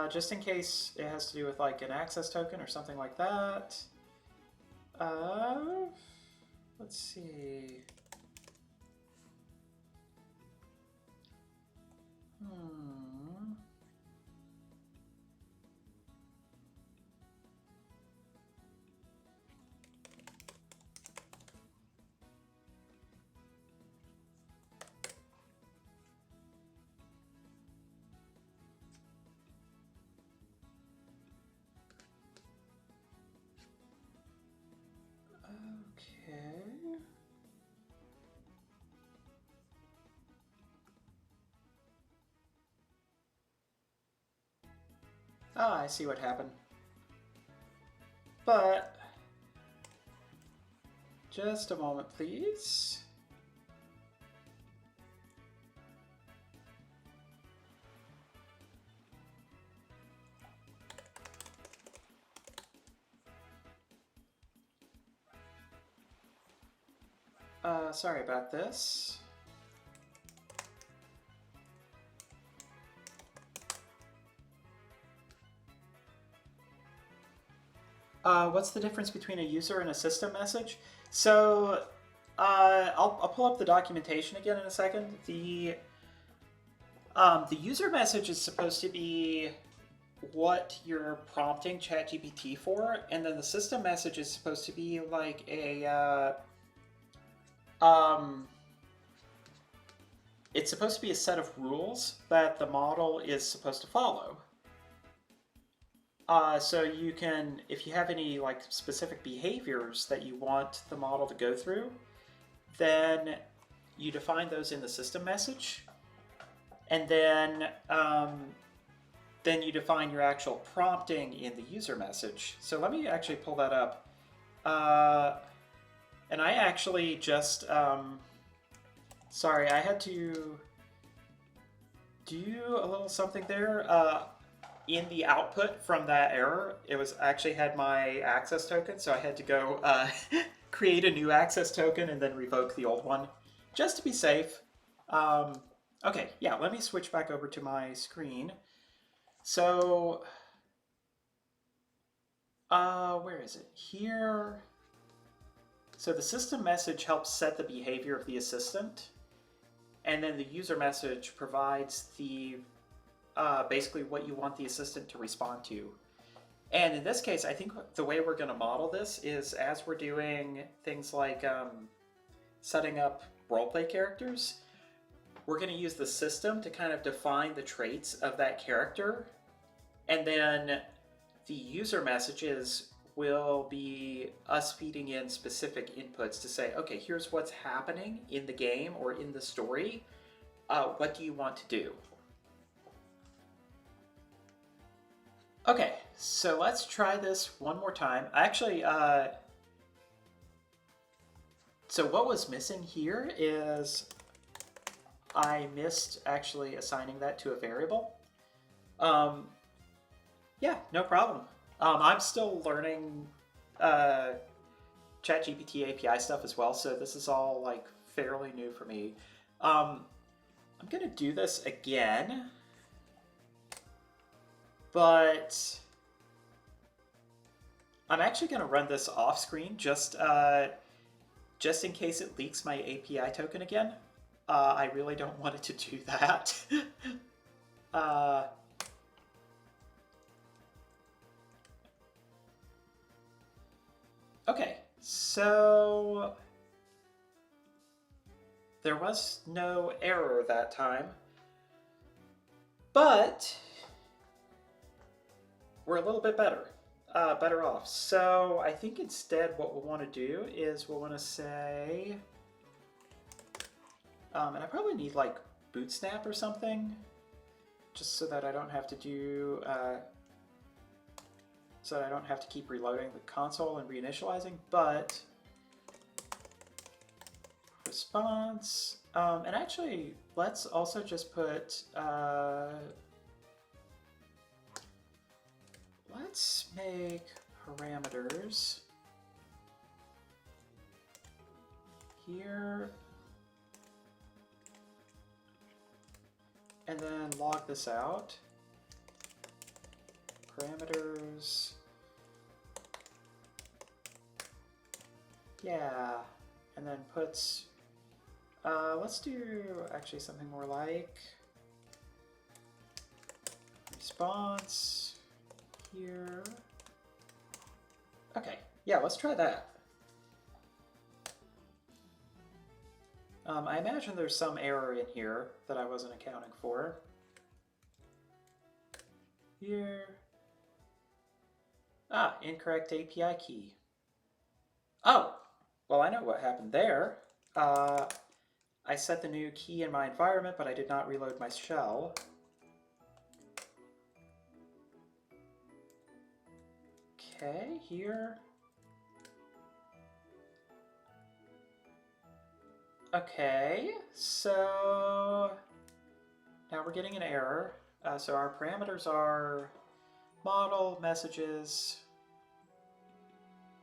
Just in case it has to do with like an access token or something like that. Let's see. Okay. Ah, I see what happened. But just a moment, please. Sorry about this. What's the difference between a user and a system message? So I'll pull up the documentation again in a second. The user message is supposed to be what you're prompting ChatGPT for, and then the system message is supposed to be like a it's supposed to be a set of rules that the model is supposed to follow. So you can, if you have any like specific behaviors that you want the model to go through, then you define those in the system message, and then you define your actual prompting in the user message. So let me actually pull that up. And I actually just, sorry, I had to do a little something there. In the output from that error, it was actually had my access token, so I had to go create a new access token and then revoke the old one, just to be safe. Okay, yeah, let me switch back over to my screen. So, where is it? Here. So the system message helps set the behavior of the assistant, and then the user message provides the basically what you want the assistant to respond to. And in this case, I think the way we're going to model this is as we're doing things like setting up roleplay characters, we're going to use the system to kind of define the traits of that character, and then the user messages will be us feeding in specific inputs to say, okay, here's what's happening in the game or in the story. What do you want to do? Okay, so let's try this one more time. Actually, so what was missing here is I missed actually assigning that to a variable. Yeah, no problem. I'm still learning ChatGPT API stuff as well, so this is all like fairly new for me. I'm gonna do this again, but I'm actually going to run this off screen just in case it leaks my API token again. I really don't want it to do that. Okay, so there was no error that time, but we're a little bit better off. So I think instead what we'll want to do is we'll want to say, and I probably need like Bootsnap or something, just so that I don't have to do, so that I don't have to keep reloading the console and reinitializing, but response, and actually let's also just put, let's make parameters here, and then log this out. Parameters, yeah, and then puts, let's do actually something more like response here. Okay, yeah, let's try that. I imagine there's some error in here that I wasn't accounting for. Here. Ah, incorrect API key. Oh, well, I know what happened there. I set the new key in my environment, but I did not reload my shell. Okay, here. Okay, so now we're getting an error. So our parameters are model, messages,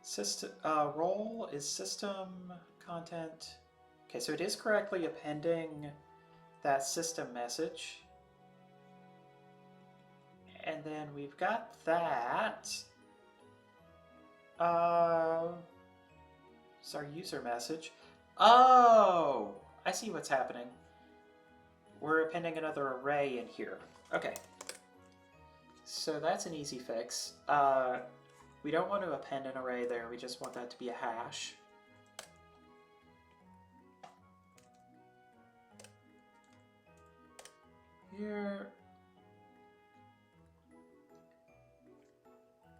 system, role is system, content. Okay, so it is correctly appending that system message. And then we've got that. It's our user message. Oh, I see what's happening. We're appending another array in here. Okay. So that's an easy fix. We don't want to append an array there, we just want that to be a hash. Here.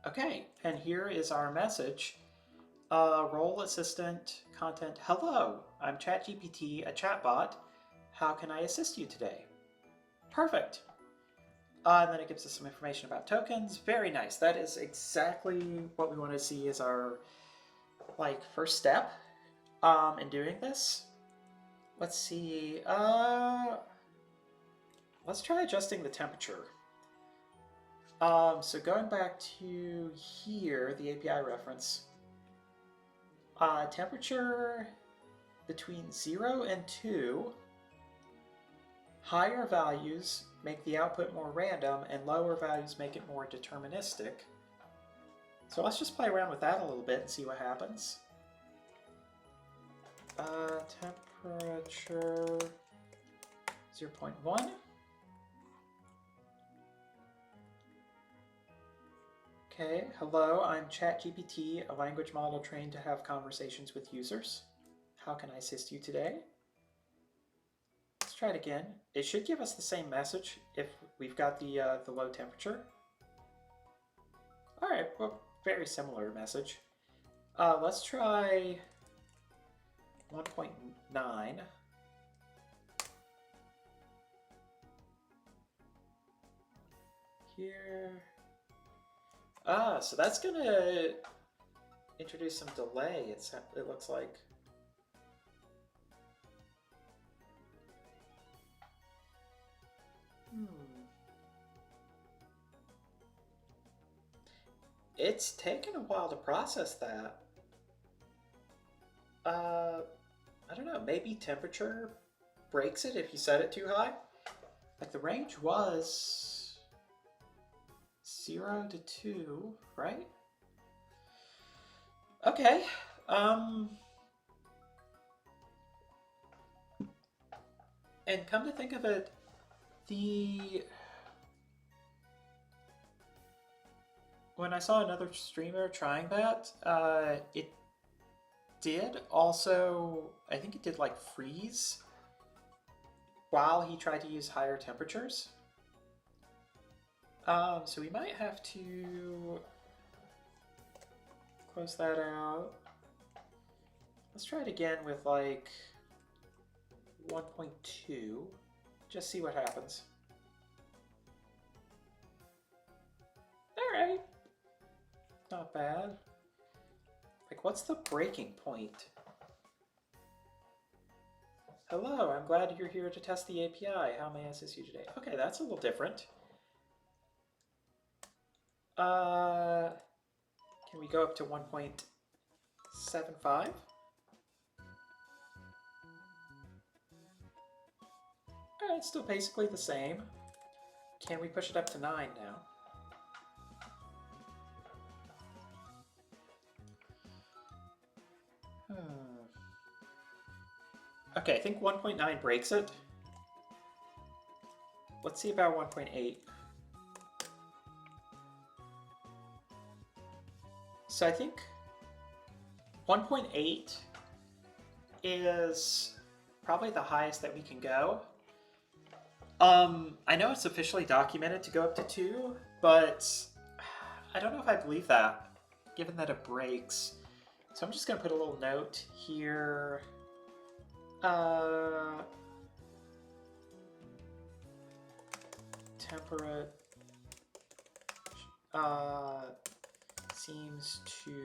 Okay, and here is our message. Role assistant content. Hello, I'm ChatGPT, a chatbot. How can I assist you today? Perfect. And then it gives us some information about tokens. Very nice. That is exactly what we want to see as our first step in doing this. Let's see. Let's try adjusting the temperature. So going back to here, the API reference. Temperature between 0 and 2. Higher values make the output more random, and lower values make it more deterministic. So let's just play around with that a little bit and see what happens. Temperature 0.1. Okay, hello, I'm ChatGPT, a language model trained to have conversations with users. How can I assist you today? Let's try it again. It should give us the same message if we've got the low temperature. All right, well, very similar message. Let's try 1.9. Here. So that's gonna introduce some delay, it looks like. It's taken a while to process that. I don't know, maybe temperature breaks it if you set it too high? Like the range was 0 to 2, right? Okay. And come to think of it, the when I saw another streamer trying that, it did also, I think it did like freeze while he tried to use higher temperatures. So we might have to close that out. Let's try it again with like 1.2. Just see what happens. Alright. Not bad. Like, what's the breaking point? Hello, I'm glad you're here to test the API. How may I assist you today? Okay, that's a little different. Can we go up to 1.75? Alright, still basically the same. Can we push it up to 9 now? Okay, I think 1.9 breaks it. Let's see about 1.8. So I think 1.8 is probably the highest that we can go. I know it's officially documented to go up to 2, but I don't know if I believe that, given that it breaks. So I'm just going to put a little note here. Temperate seems to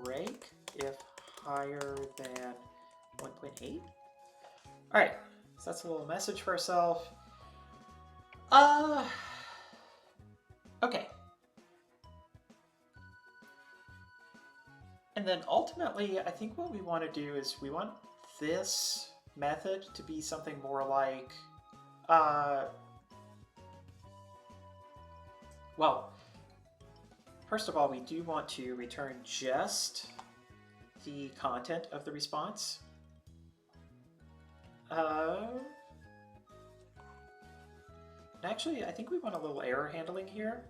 break if higher than 1.8. Alright, so that's a little message for ourselves. Okay. And then ultimately, I think what we want to do is we want this method to be something more like, well, first of all, we do want to return just the content of the response. Actually, I think we want a little error handling here.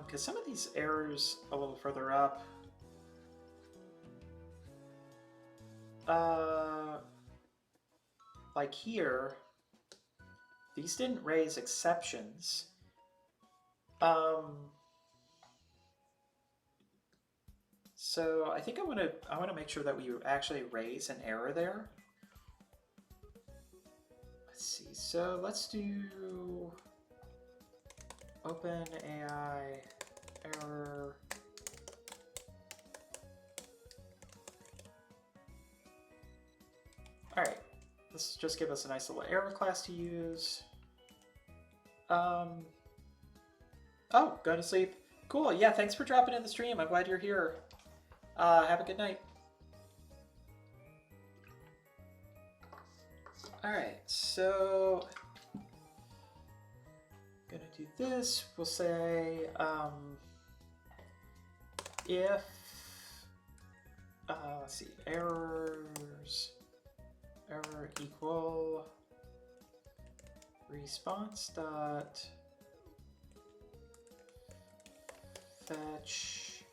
Because some of these errors a little further up, like here, these didn't raise exceptions. So I think I want to make sure that we actually raise an error there. Let's see. So let's do OpenAI error. All right. This just give us a nice little error class to use. Oh, go to sleep. Cool. Yeah, thanks for dropping in the stream. I'm glad you're here. Have a good night. All right, so gonna do this. We'll say if let's see, error equal response dot fetch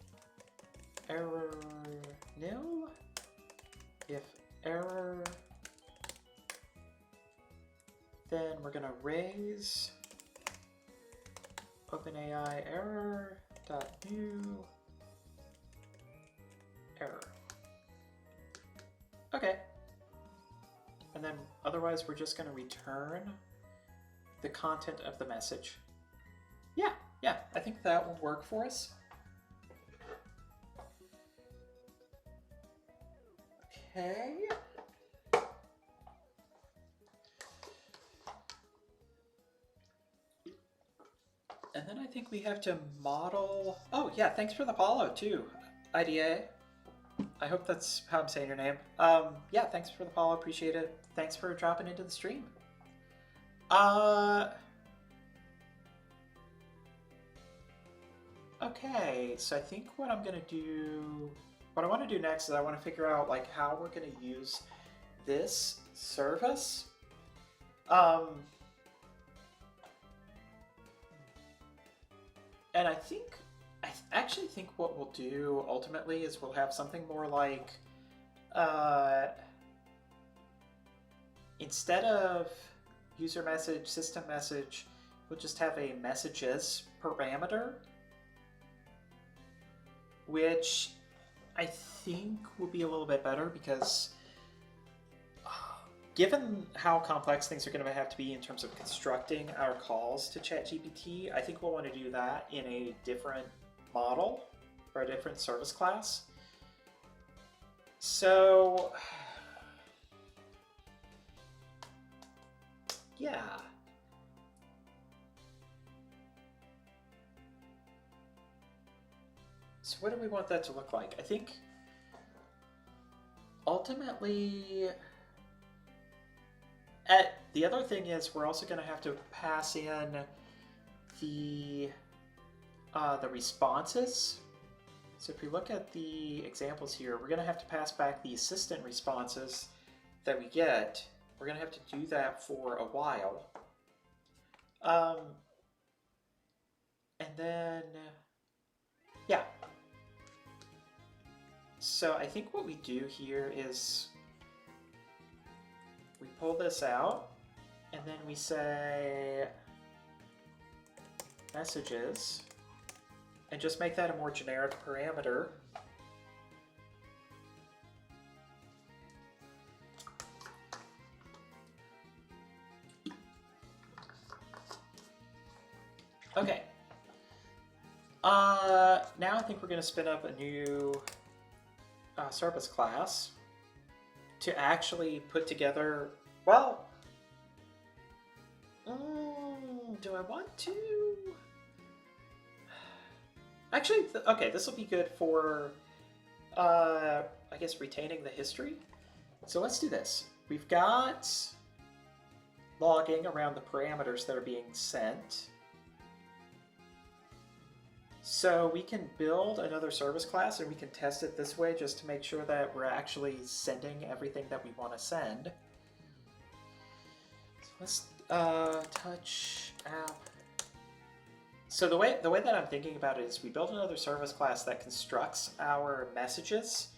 error nil. If error, then we're gonna raise OpenAI error dot new error. Okay. And then otherwise we're just gonna return the content of the message. Yeah, I think that will work for us. Okay. And then I think we have to model... Oh, yeah, thanks for the follow, too, IDA. I hope that's how I'm saying your name. Yeah, thanks for the follow, appreciate it. Thanks for dropping into the stream. Okay, so I think what I'm gonna do, what I want to do next is I want to figure out like how we're gonna use this service. Um, and I think, actually think what we'll do ultimately is we'll have something more like, uh, instead of user message, system message, we'll just have a messages parameter, which I think will be a little bit better because given how complex things are going to have to be in terms of constructing our calls to ChatGPT, I think we'll want to do that in a different model or a different service class. So, yeah. So what do we want that to look like? I think ultimately, the other thing is we're also going to have to pass in the responses. So if we look at the examples here, we're going to have to pass back the assistant responses that we get. We're going to have to do that for a while. And then, yeah. So I think what we do here is we pull this out and then we say messages and just make that a more generic parameter. Okay. Now I think we're going to spin up a new service class to actually put together, well, do I want to? Actually, okay, this will be good for, I guess, retaining the history. So let's do this. We've got logging around the parameters that are being sent. So we can build another service class and we can test it this way just to make sure that we're actually sending everything that we want to send. So let's touch app. So the way that I'm thinking about it is we build another service class that constructs our messages,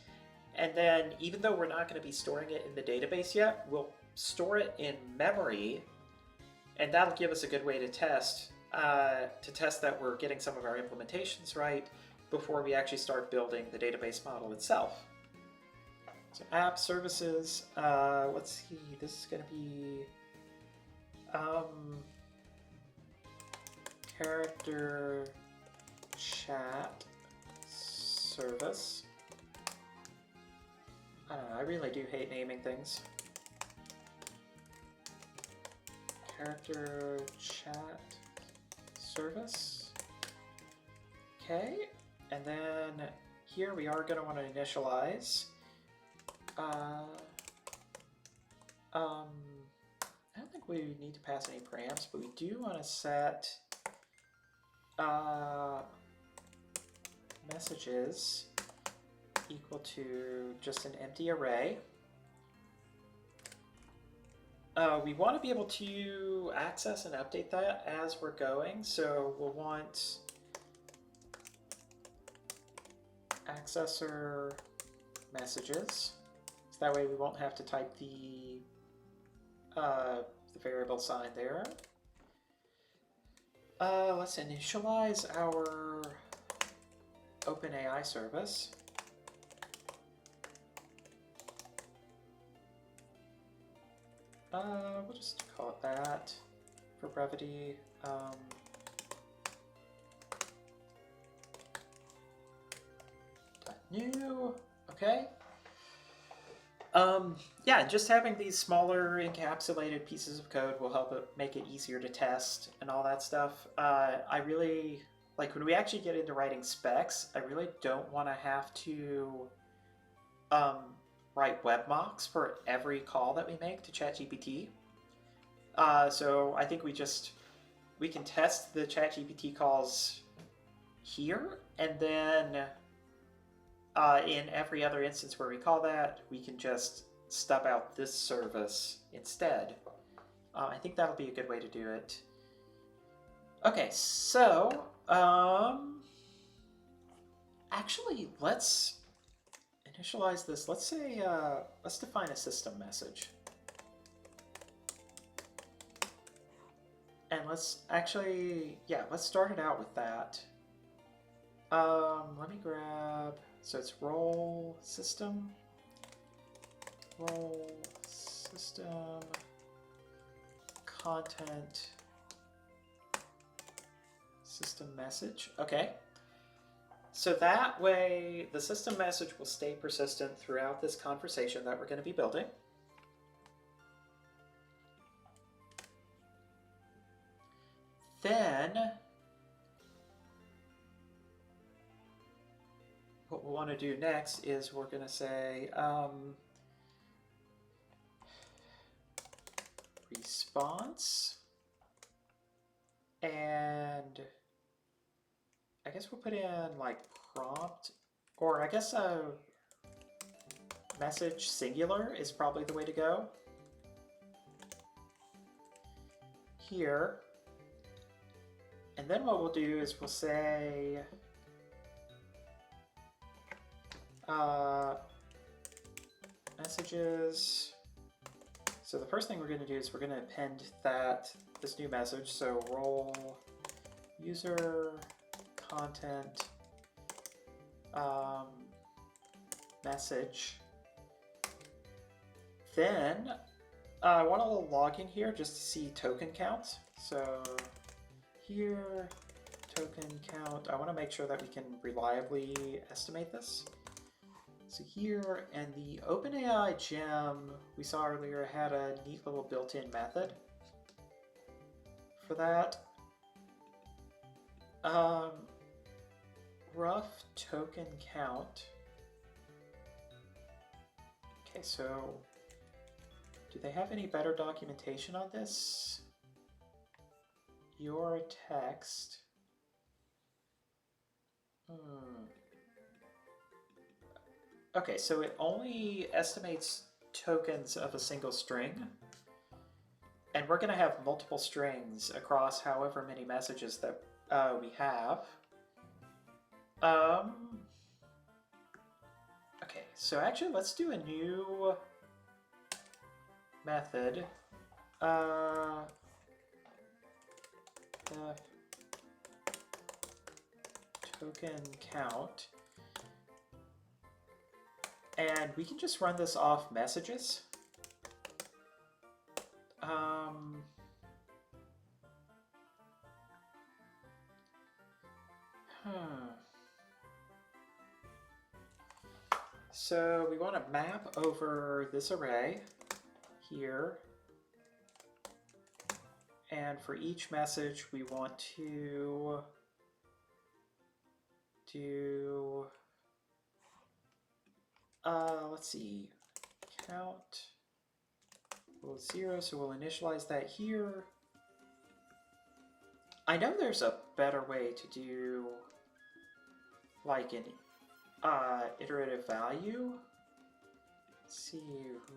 and then even though we're not going to be storing it in the database yet, we'll store it in memory, and that'll give us a good way to test that we're getting some of our implementations right before we actually start building the database model itself. So app services, let's see, this is going to be character chat service. I don't know, I really do hate naming things. Character chat service. Okay, and then here we are going to want to initialize. I don't think we need to pass any params, but we do want to set messages equal to just an empty array. We want to be able to access and update that as we're going, so we'll want accessor messages, so that way we won't have to type the variable sign there. Let's initialize our OpenAI service. We'll just call it that for brevity. New, okay. Yeah, just having these smaller encapsulated pieces of code will help it make it easier to test and all that stuff. I really, like when we actually get into writing specs, I really don't want to have to write web mocks for every call that we make to ChatGPT. So I think we can test the ChatGPT calls here, and then in every other instance where we call that, we can just stub out this service instead. I think that'll be a good way to do it. Okay, so actually, let's initialize this. Let's say let's define a system message, and let's actually let's start it out with that. Let me grab. So it's role system content system message. Okay. So that way the system message will stay persistent throughout this conversation that we're going to be building. Then what we'll want to do next is we're going to say response, and I guess we'll put in like prompt, or I guess message singular is probably the way to go here. And then what we'll do is we'll say messages. So the first thing we're going to do is we're going to append this new message. So role user content message. Then I want to log in here just to see token counts. So here, token count. I want to make sure that we can reliably estimate this. So here, and the OpenAI gem we saw earlier had a neat little built-in method for that. Rough token count. Okay, so do they have any better documentation on this? Your text. Okay, so it only estimates tokens of a single string, and we're going to have multiple strings across however many messages that we have. Okay, so actually let's do a new method. Token count. And we can just run this off messages. So we want to map over this array here. And for each message, we want to do, let's see, count equals 0, so we'll initialize that here. I know there's a better way to do like an iterative value. Let's see,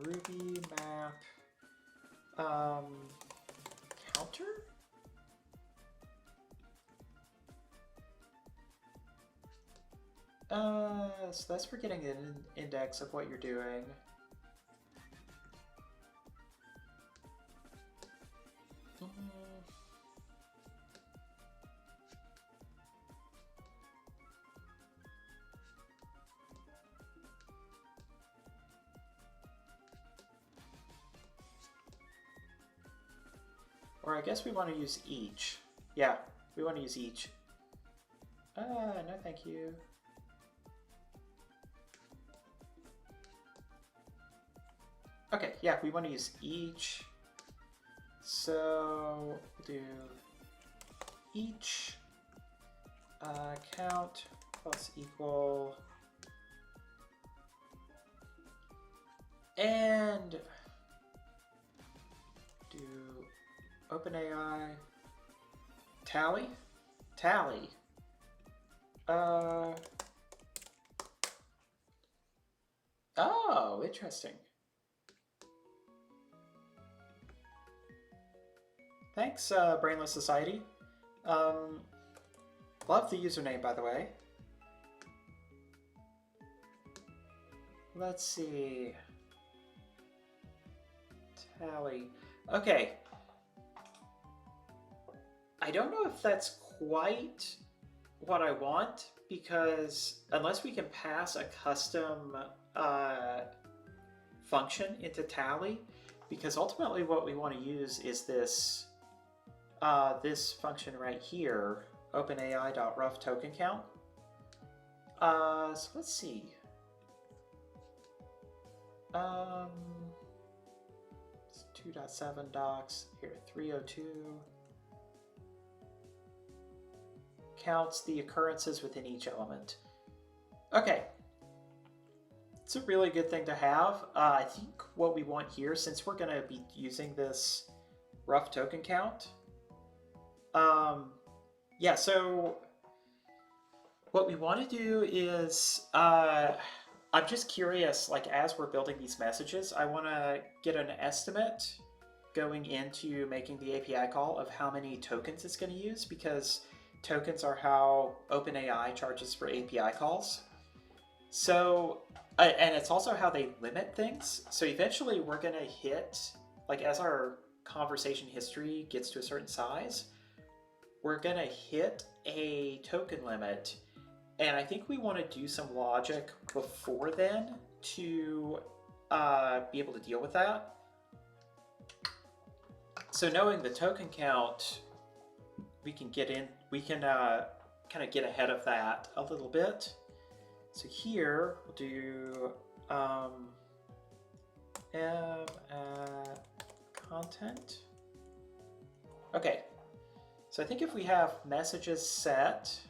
Ruby map counter. So that's for getting an index of what you're doing. Or I guess we want to use each. Yeah, we want to use each. No thank you. Okay, yeah, we want to use each. So we'll do each count plus equal, and do OpenAI tally. Oh, interesting. Thanks, Brainless Society. Love the username, by the way. Let's see. Tally. Okay. I don't know if that's quite what I want, because unless we can pass a custom function into Tally, because ultimately what we want to use is this this function right here, openai.rough token count. So let's see. It's 2.7 docs here, 302 counts the occurrences within each element. Okay, it's a really good thing to have. I think what we want here, since we're going to be using this rough token count, yeah, so what we want to do is, I'm just curious, like as we're building these messages, I want to get an estimate going into making the API call of how many tokens it's going to use, because tokens are how OpenAI charges for API calls. So, and it's also how they limit things. So eventually we're going to hit, like as our conversation history gets to a certain size, we're going to hit a token limit. And I think we want to do some logic before then to be able to deal with that. So knowing the token count, we can get in, we can kind of get ahead of that a little bit. So here we'll do m content. Okay, so I think if we have messages set,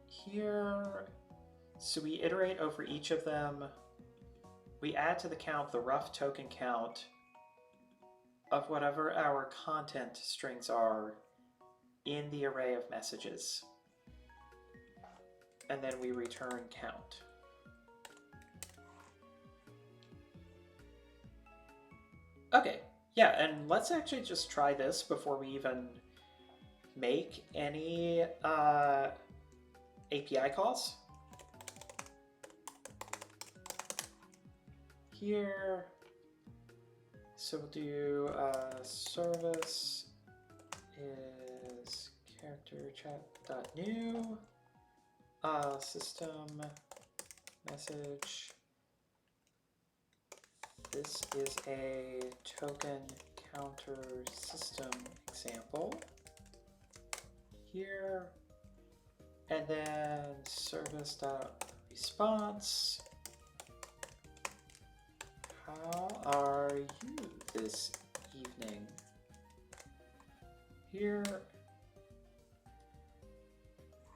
here, so we iterate over each of them. We add to the count the rough token count of whatever our content strings are in the array of messages. And then we return count. Okay, yeah, and let's actually just try this before we even make any API calls. Here, so we'll do service is character chat.new system message. This is a token counter system example. Here, and then service.response. How are you this evening? Here.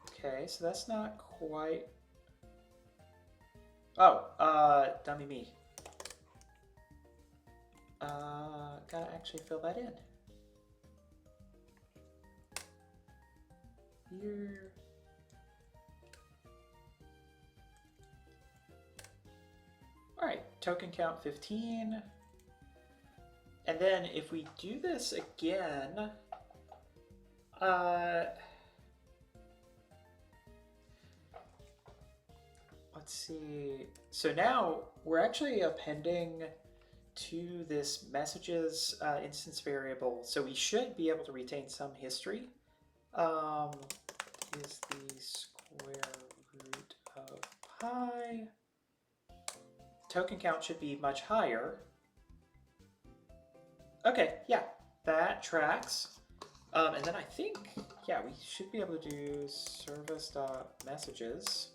Okay, so that's not quite. Oh, dummy me. Gotta actually fill that in. Here. All right, token count 15. And then if we do this again, let's see. So now we're actually appending to this messages instance variable. So we should be able to retain some history. Is the square root of pi. Token count should be much higher. Okay, yeah, that tracks. And then I think, yeah, we should be able to do service.messages.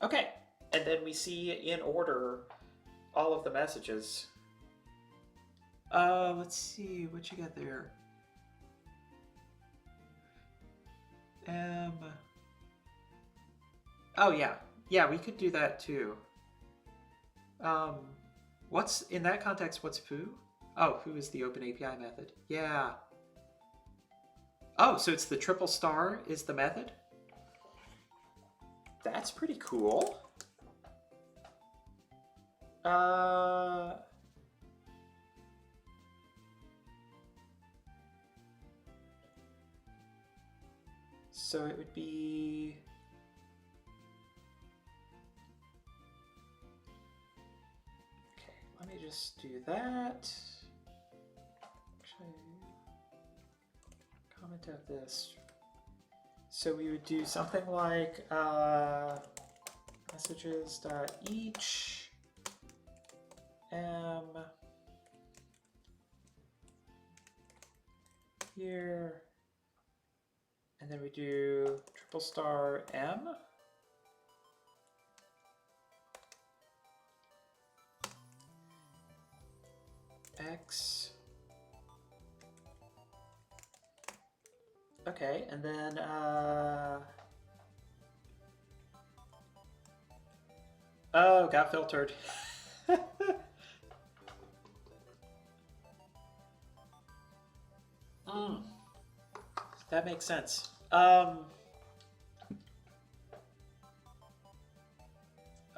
Okay, and then we see in order all of the messages. Let's see, what you got there? Oh yeah, yeah, we could do that too. What's, in that context, what's foo? Oh, foo is the open API method. Yeah. Oh, so it's the triple star is the method? That's pretty cool. So it would be... Okay, let me just do that. Actually, comment out this. So we would do something like messages.each m here, and then we do triple star m. X. Okay, and then oh, got filtered. Mm, that makes sense.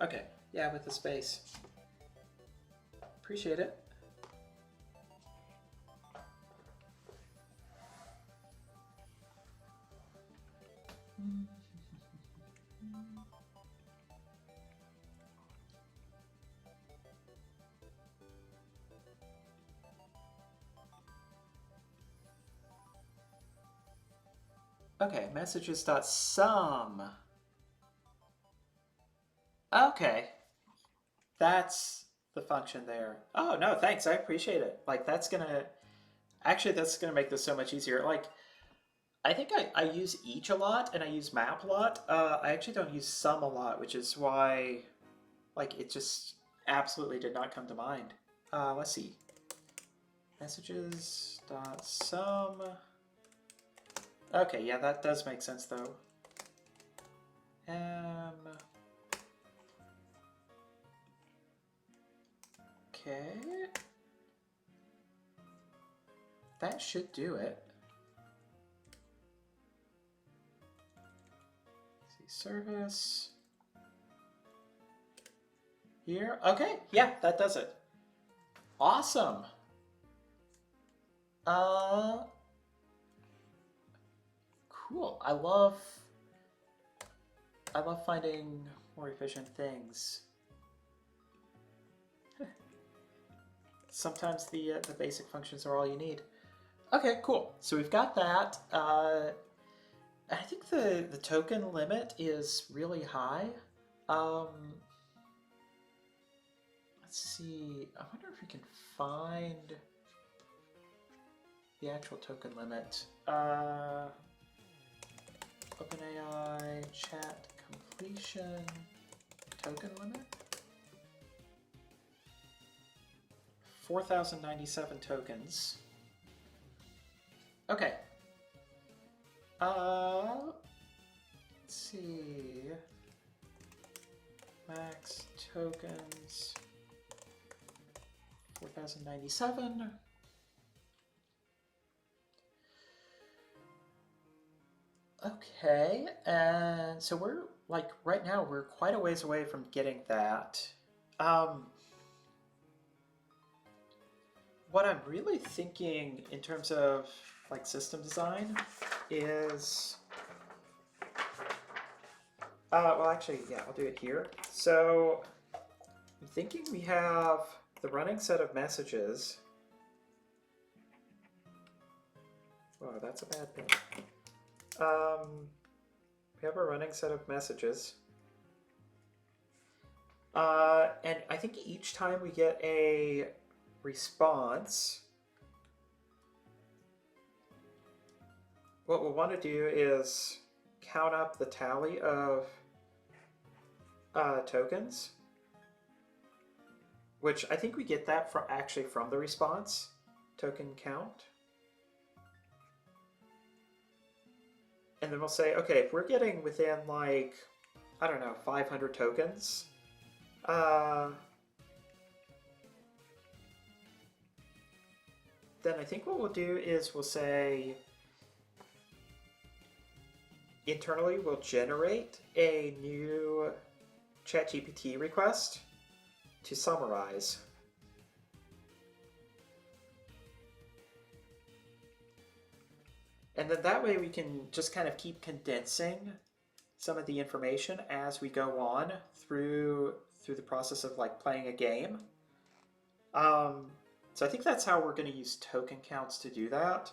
Okay, yeah, with the space. Appreciate it. Okay, messages.sum. Okay, that's the function there. Oh, no, thanks. I appreciate it. Like, that's gonna make this so much easier. Like, I think I use each a lot and I use map a lot. I actually don't use sum a lot, which is why, like, it just absolutely did not come to mind. Let's see. Messages.sum. Okay, yeah, that does make sense though. Okay. That should do it. Let's see, service. Here. Okay, yeah, that does it. Awesome. Cool. I love finding more efficient things. Sometimes the basic functions are all you need. Okay, cool. So we've got that. I think the token limit is really high. Let's see. I wonder if we can find the actual token limit. OpenAI chat completion token limit. 4,097 tokens. Okay. Let's see. Max tokens. 4,097. Okay, and so we're like right now we're quite a ways away from getting that. What I'm really thinking in terms of like system design is well actually yeah, I'll do it here. So I'm thinking we have the running set of messages. Wow, that's a bad thing. We have a running set of messages. And I think each time we get a response, what we'll want to do is count up the tally of tokens, which I think we get that from the response token count. And then we'll say, okay, if we're getting within like, I don't know, 500 tokens, then I think what we'll do is we'll say, internally will generate a new ChatGPT request to summarize. And then that way we can just kind of keep condensing some of the information as we go on through the process of like playing a game. So I think that's how we're going to use token counts to do that.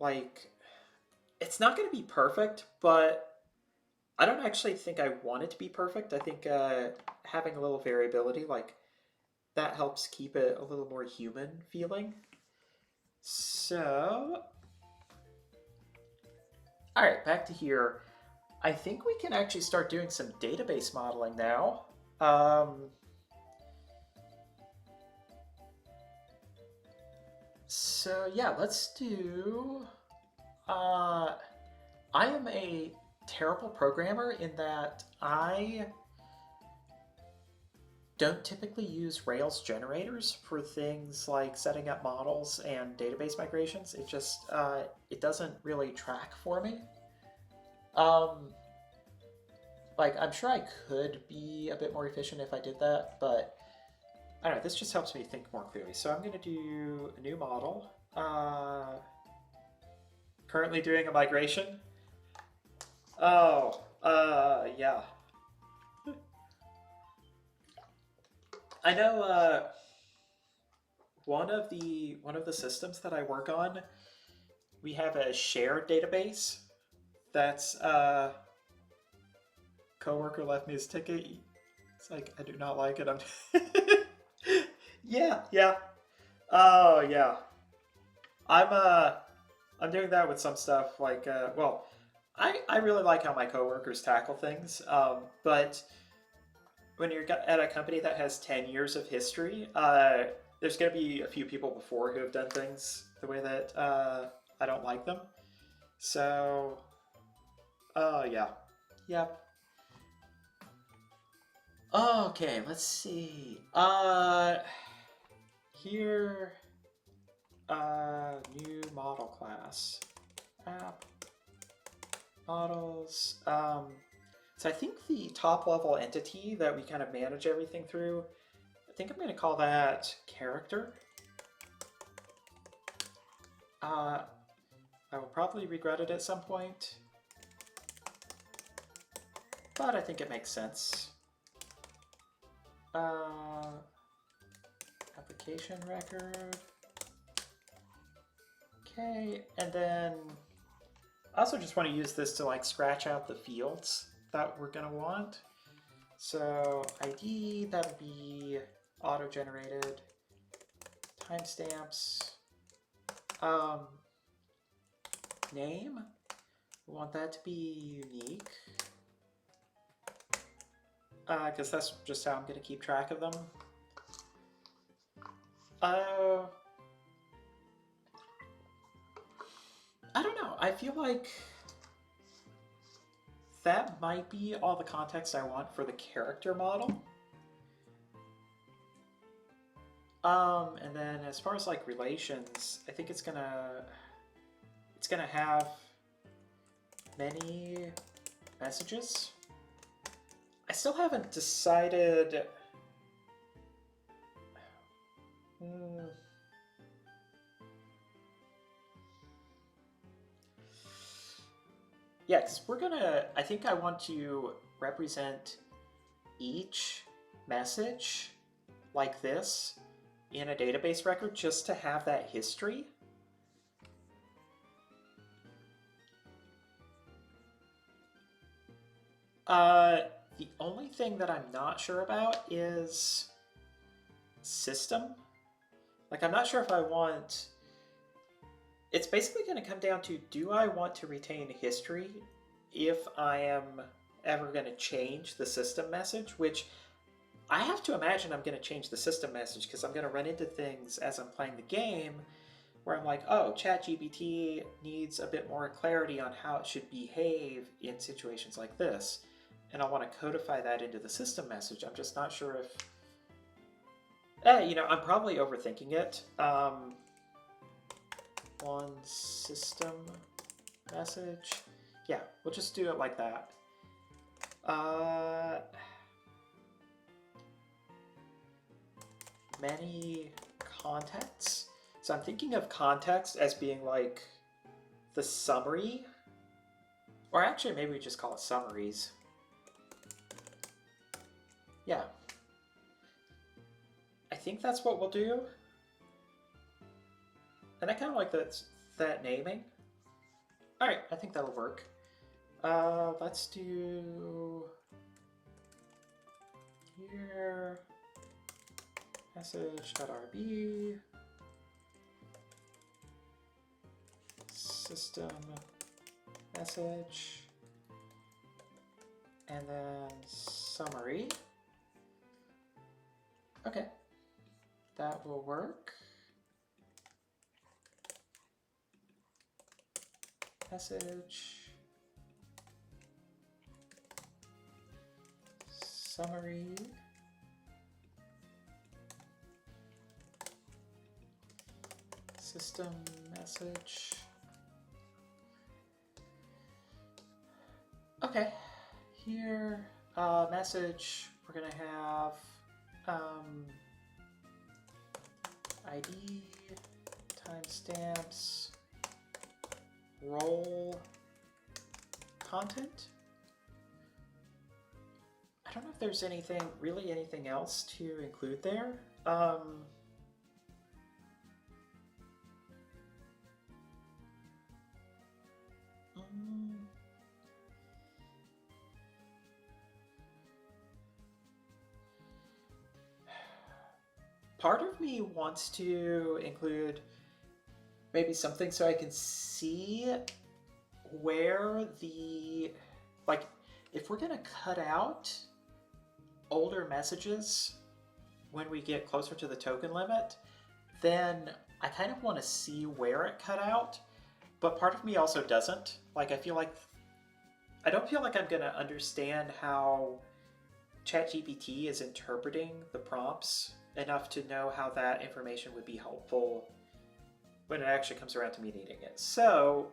Like, it's not going to be perfect, but I don't actually think I want it to be perfect. I think having a little variability, like, that helps keep it a little more human feeling. So, all right, back to here. I think we can actually start doing some database modeling now. So yeah, let's do. I am a terrible programmer in that I don't typically use Rails generators for things like setting up models and database migrations. It just it doesn't really track for me. Like I'm sure I could be a bit more efficient if I did that, but I don't know. This just helps me think more clearly. So I'm going to do a new model. Currently doing a migration. Oh, yeah. I know one of the systems that I work on, we have a shared database that's coworker left me his ticket. It's like I do not like it. I'm Yeah, yeah. Oh, yeah. I'm doing that with some stuff like well, I really like how my coworkers tackle things. But when you're at a company that has 10 years of history, there's going to be a few people before who have done things the way that I don't like them. So, yeah. Yep. Okay, let's see. Here, new model class. App. Models. So I think the top level entity that we kind of manage everything through, I think I'm going to call that character. I will probably regret it at some point, but I think it makes sense. Application record. Okay, and then I also just want to use this to like scratch out the fields that we're going to want. So ID, that would be auto-generated. Timestamps. Name, we want that to be unique. Because that's just how I'm going to keep track of them. I don't know. I feel like that might be all the context I want for the character model. And then as far as like relations, I think it's gonna have many messages. I still haven't decided. Yeah, because I think I want to represent each message like this in a database record just to have that history. The only thing that I'm not sure about is system. Like, I'm not sure if I want... It's basically going to come down to, do I want to retain history if I am ever going to change the system message, which I have to imagine I'm going to change the system message because I'm going to run into things as I'm playing the game where I'm like, oh, ChatGPT needs a bit more clarity on how it should behave in situations like this. And I want to codify that into the system message. I'm just not sure if... I'm probably overthinking it. One system message. yeah, we'll just do it like that. Many contexts. So I'm thinking of context as being like the summary, or actually maybe we just call it summaries. Yeah. I think that's what we'll do. And I kind of like that naming. All right, I think that'll work. Let's do here message.rb system message and then summary. Okay, that will work. Message summary system message. Okay, here message, we're gonna have ID, timestamps, role, content. I don't know if there's really anything else to include there. Part of me wants to include maybe something so I can see where like, if we're gonna cut out older messages when we get closer to the token limit, then I kind of want to see where it cut out, but part of me also doesn't. Like, I don't feel like I'm gonna understand how ChatGPT is interpreting the prompts enough to know how that information would be helpful when it actually comes around to me needing it. So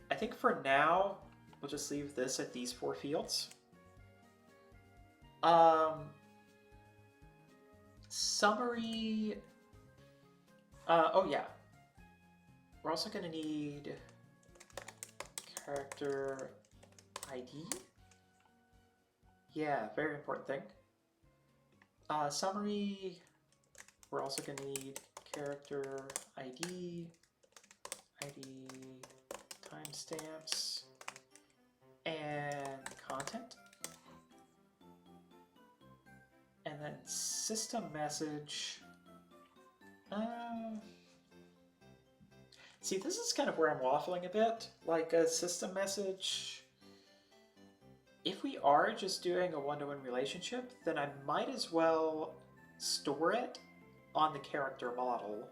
I think for now, we'll just leave this at these 4 fields. Summary. Oh yeah. We're also going to need character ID. Yeah, very important thing. Summary. We're also going to need character ID, timestamps, and content. And then system message. See, this is kind of where I'm waffling a bit. Like a system message, if we are just doing a one-to-one relationship, then I might as well store it on the character model.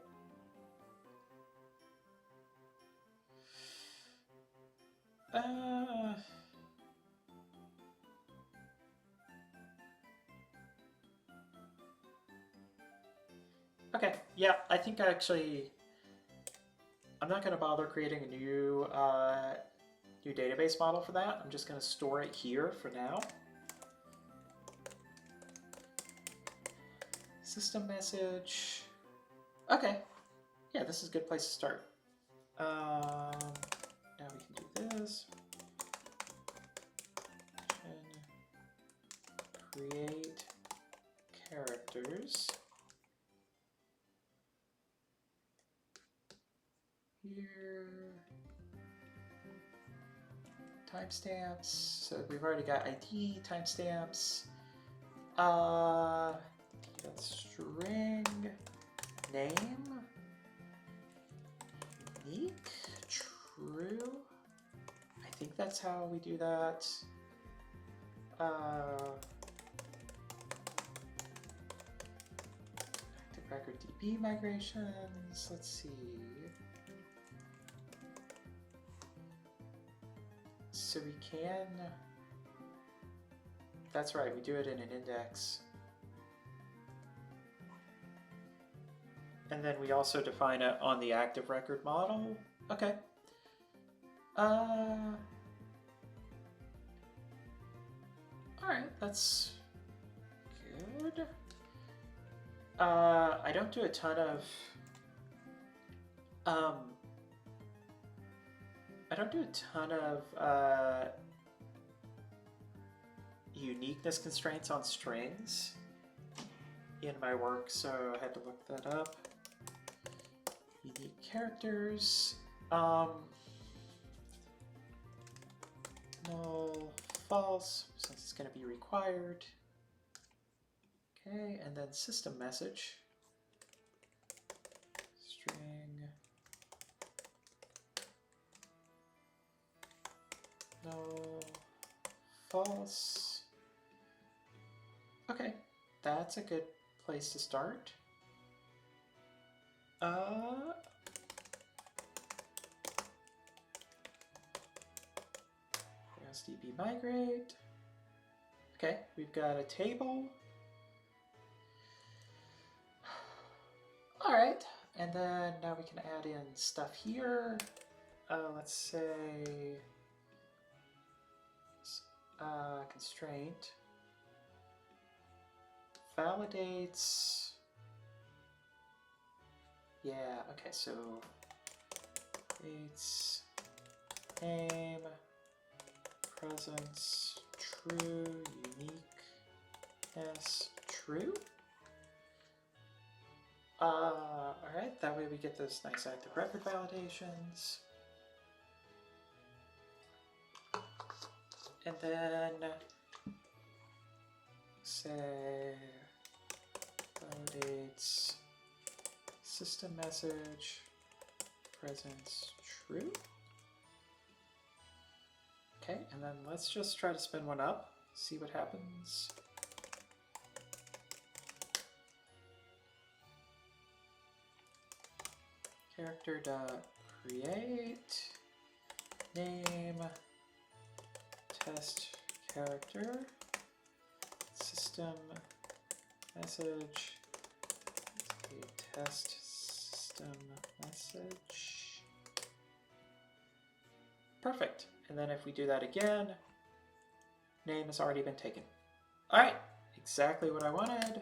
Okay, yeah, I think I'm not going to bother creating a new database model for that. I'm just going to store it here for now. System message. Okay, yeah, this is a good place to start. Now we can do this. Create characters. Here. Timestamps. So we've already got ID, timestamps. String name. Unique. True. I think that's how we do that. Active record DB migrations. Let's see. So we can. That's right, we do it in an index. And then we also define it on the active record model. Okay. Alright, that's good. I don't do a ton of uniqueness constraints on strings in my work, so I had to look that up. Unique characters, null, false, since it's going to be required. Okay, and then system message, string, null, false. Okay, that's a good place to start. DB migrate. Okay, we've got a table. All right, and then now we can add in stuff here. Let's say constraint validates. Yeah, okay, so it's name, presence, true, uniqueness, true. Alright, that way we get those nice active record validations. And then say validates system message, presence, true. Okay, and then let's just try to spin one up, see what happens. Character.create name test character system message test system message. Perfect. And then if we do that again, name has already been taken. All right, exactly what I wanted.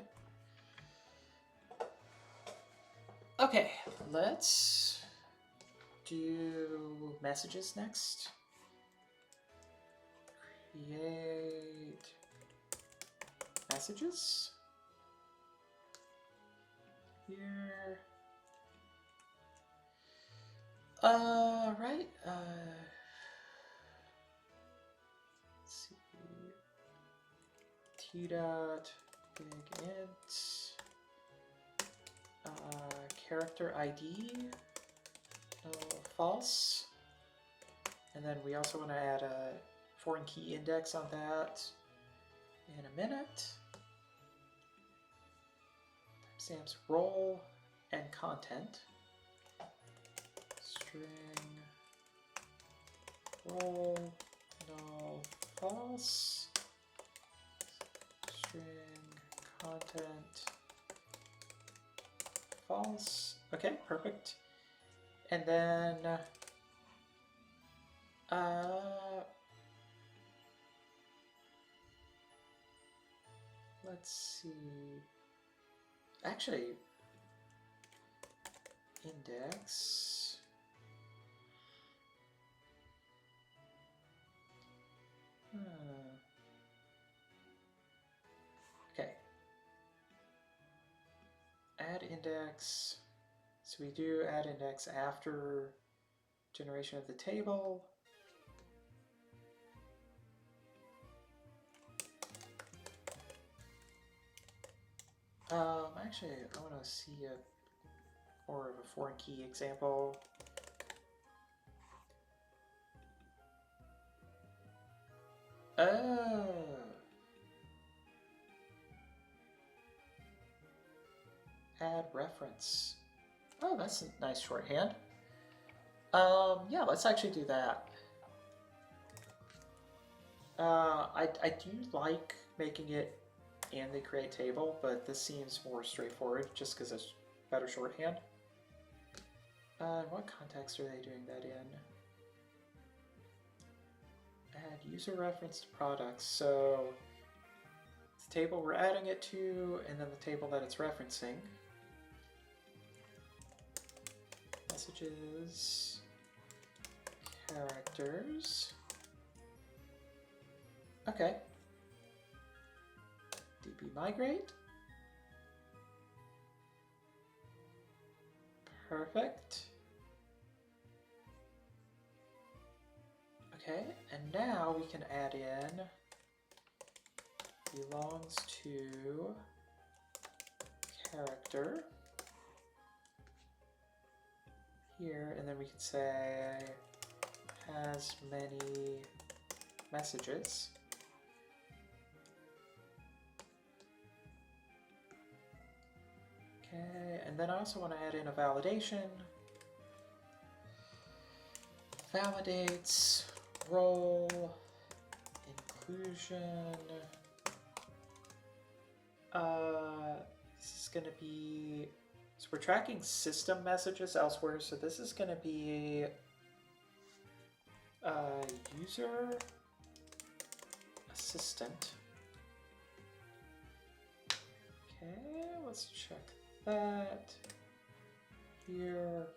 Okay, let's do messages next. Create messages. Here. Right. Let's see. T dot big int. Character ID. False. And then we also want to add a foreign key index on that in a minute. Timestamps role and content. String role null false. String content false. Okay, perfect. And then let's see. Actually, index. Okay. Add index. So we do add index after generation of the table. Actually, I want to see more of a foreign key example. Oh. Add reference. Oh, that's a nice shorthand. Yeah, let's actually do that. I do like making it in the create table, but this seems more straightforward just because it's better shorthand. What context are they doing that in? Add user reference to products. So table we're adding it to, and then the table that it's referencing. Messages, characters. Okay. DB migrate. Perfect. Okay, and now we can add in belongs to character here, and then we can say has many messages. Okay, and then I also want to add in a validation. Validates role inclusion. This is going to be, so we're tracking system messages elsewhere, so this is going to be user assistant. Okay, let's check that. Here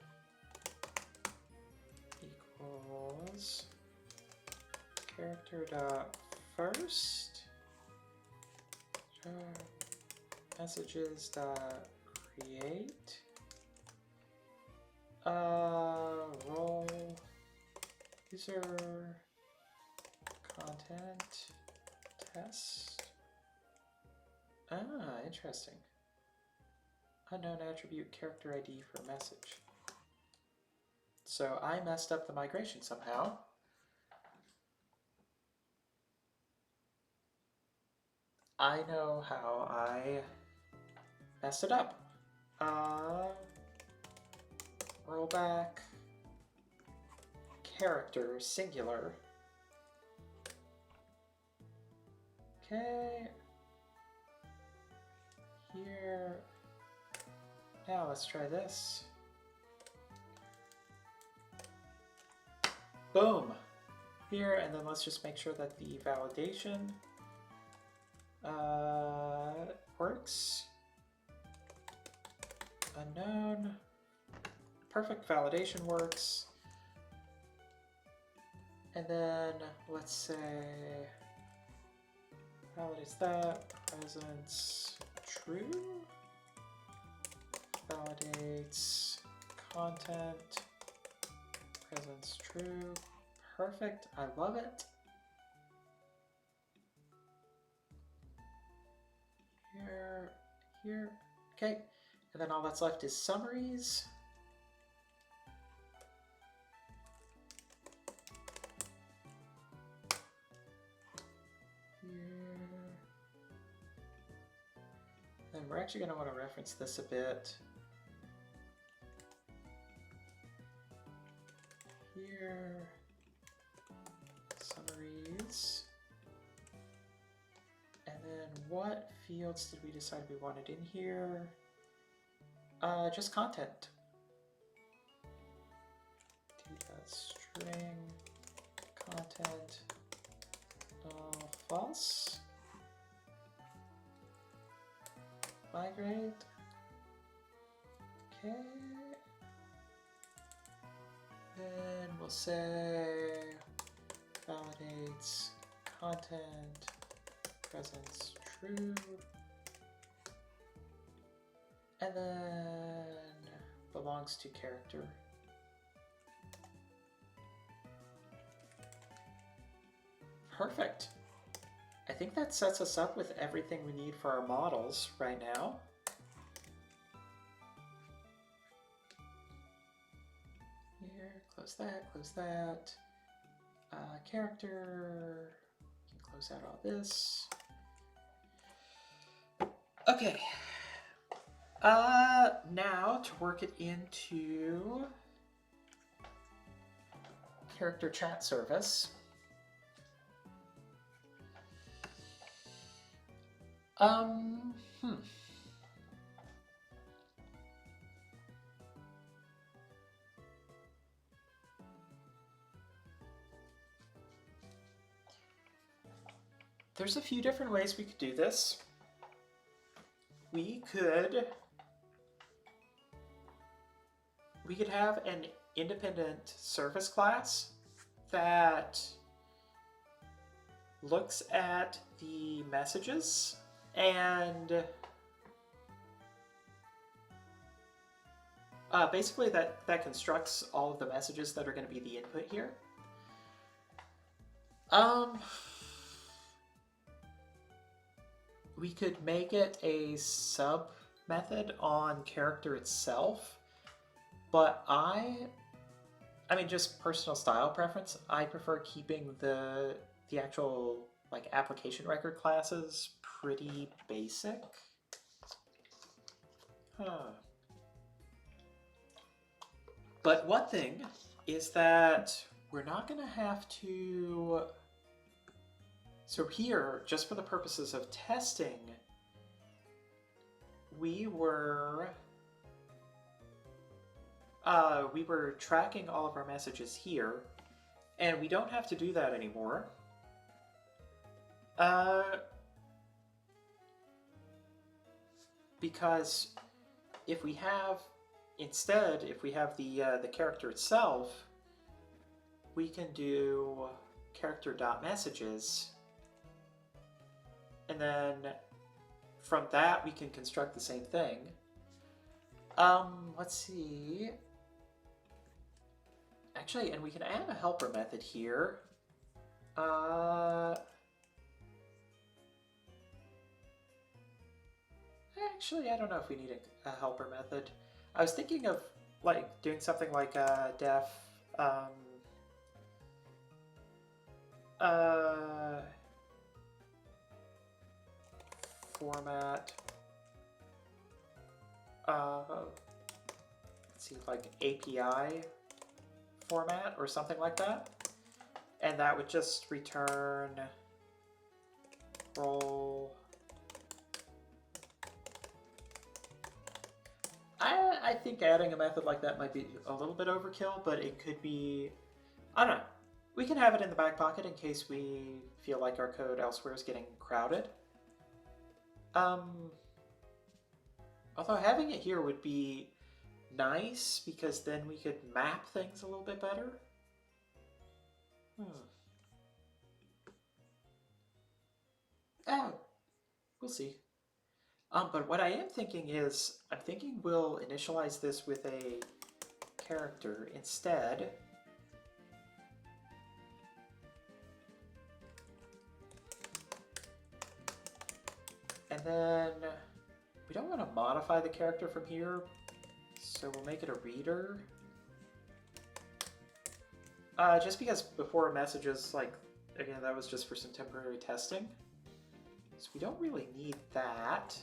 equals character dot first messages dot create role user content test. Ah, interesting. Unknown attribute character ID for message. So I messed up the migration somehow. I know how I messed it up. Rollback character singular. Okay. Here. Now let's try this. Boom. Here, and then let's just make sure that the validation works. Unknown. Perfect, validation works. And then let's say validates that, presence true. Validates content, presence true. Perfect, I love it. Here, okay. And then all that's left is summaries. Then we're actually going to want to reference this a bit. Here, summaries. And then what fields did we decide we wanted in here? Just content. T.string content false. Migrate. Okay. Then we'll say validates content presence true. And then belongs to character. Perfect. I think that sets us up with everything we need for our models right now. Here, close that, close that. Character, you can close out all this. Okay. Now to work it into character chat service. there's a few different ways we could do this. We could have an independent service class that looks at the messages and basically that constructs all of the messages that are going to be the input here. We could make it a sub method on character itself, but I mean, just personal style preference, I prefer keeping the actual like application record classes pretty basic. Huh. But one thing is that we're not going to have to... So here, just for the purposes of testing, we were tracking all of our messages here, and we don't have to do that anymore. Because if we have the character itself, we can do character.messages, and then from that we can construct the same thing. Let's see. Actually, and we can add a helper method here. Actually, I don't know if we need a helper method. I was thinking of like doing something like def format. Let's see, like API format or something like that, and that would just return role. I think adding a method like that might be a little bit overkill, but it could be, I don't know. We can have it in the back pocket in case we feel like our code elsewhere is getting crowded. Although having it here would be nice because then we could map things a little bit better. Oh, we'll see. But what I am thinking is, I'm thinking we'll initialize this with a character instead. And then we don't want to modify the character from here, so we'll make it a reader. Just because before messages, like, again, that was just for some temporary testing. So we don't really need that.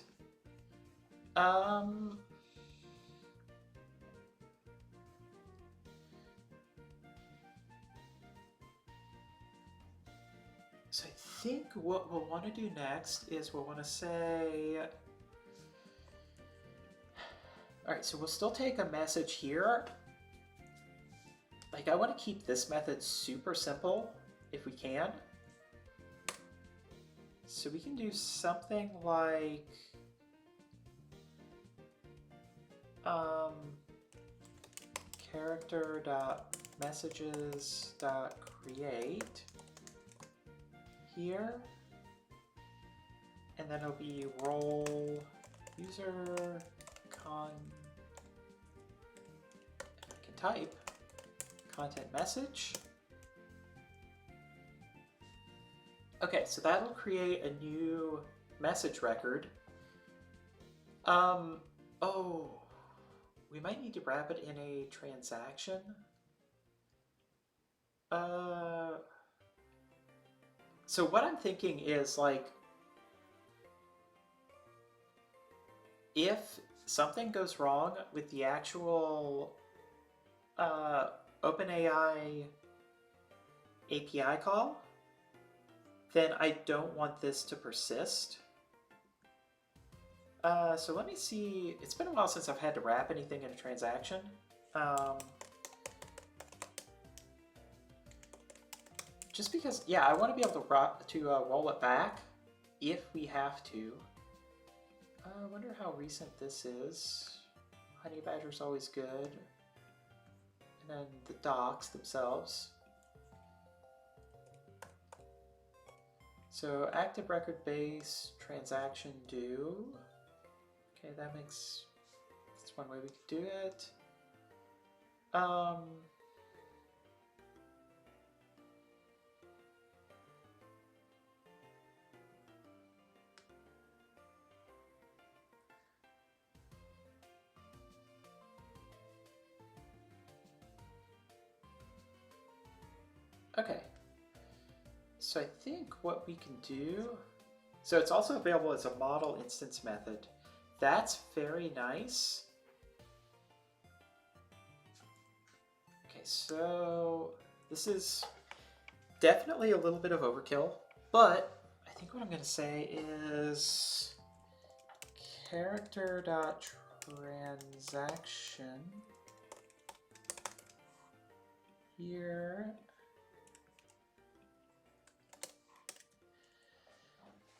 So I think what we'll want to do next is we'll want to say... Alright, so we'll still take a message here. Like, I want to keep this method super simple, if we can. So we can do something like... character.messages.create here, and then it'll be role user con, if I can type, content message. Okay, so that'll create a new message record. Oh, we might need to wrap it in a transaction. So what I'm thinking is, like, if something goes wrong with the actual OpenAI API call, then I don't want this to persist. So let me see. It's been a while since I've had to wrap anything in a transaction. just because, yeah, I want to be able to roll it back if we have to. I wonder how recent this is. Honey Badger's always good. And then the docs themselves. So active record base, transaction due. Okay, that's one way we could do it. Okay. So I think what we can do, so it's also available as a model instance method. That's very nice. Okay, so this is definitely a little bit of overkill, but I think what I'm going to say is character.transaction here.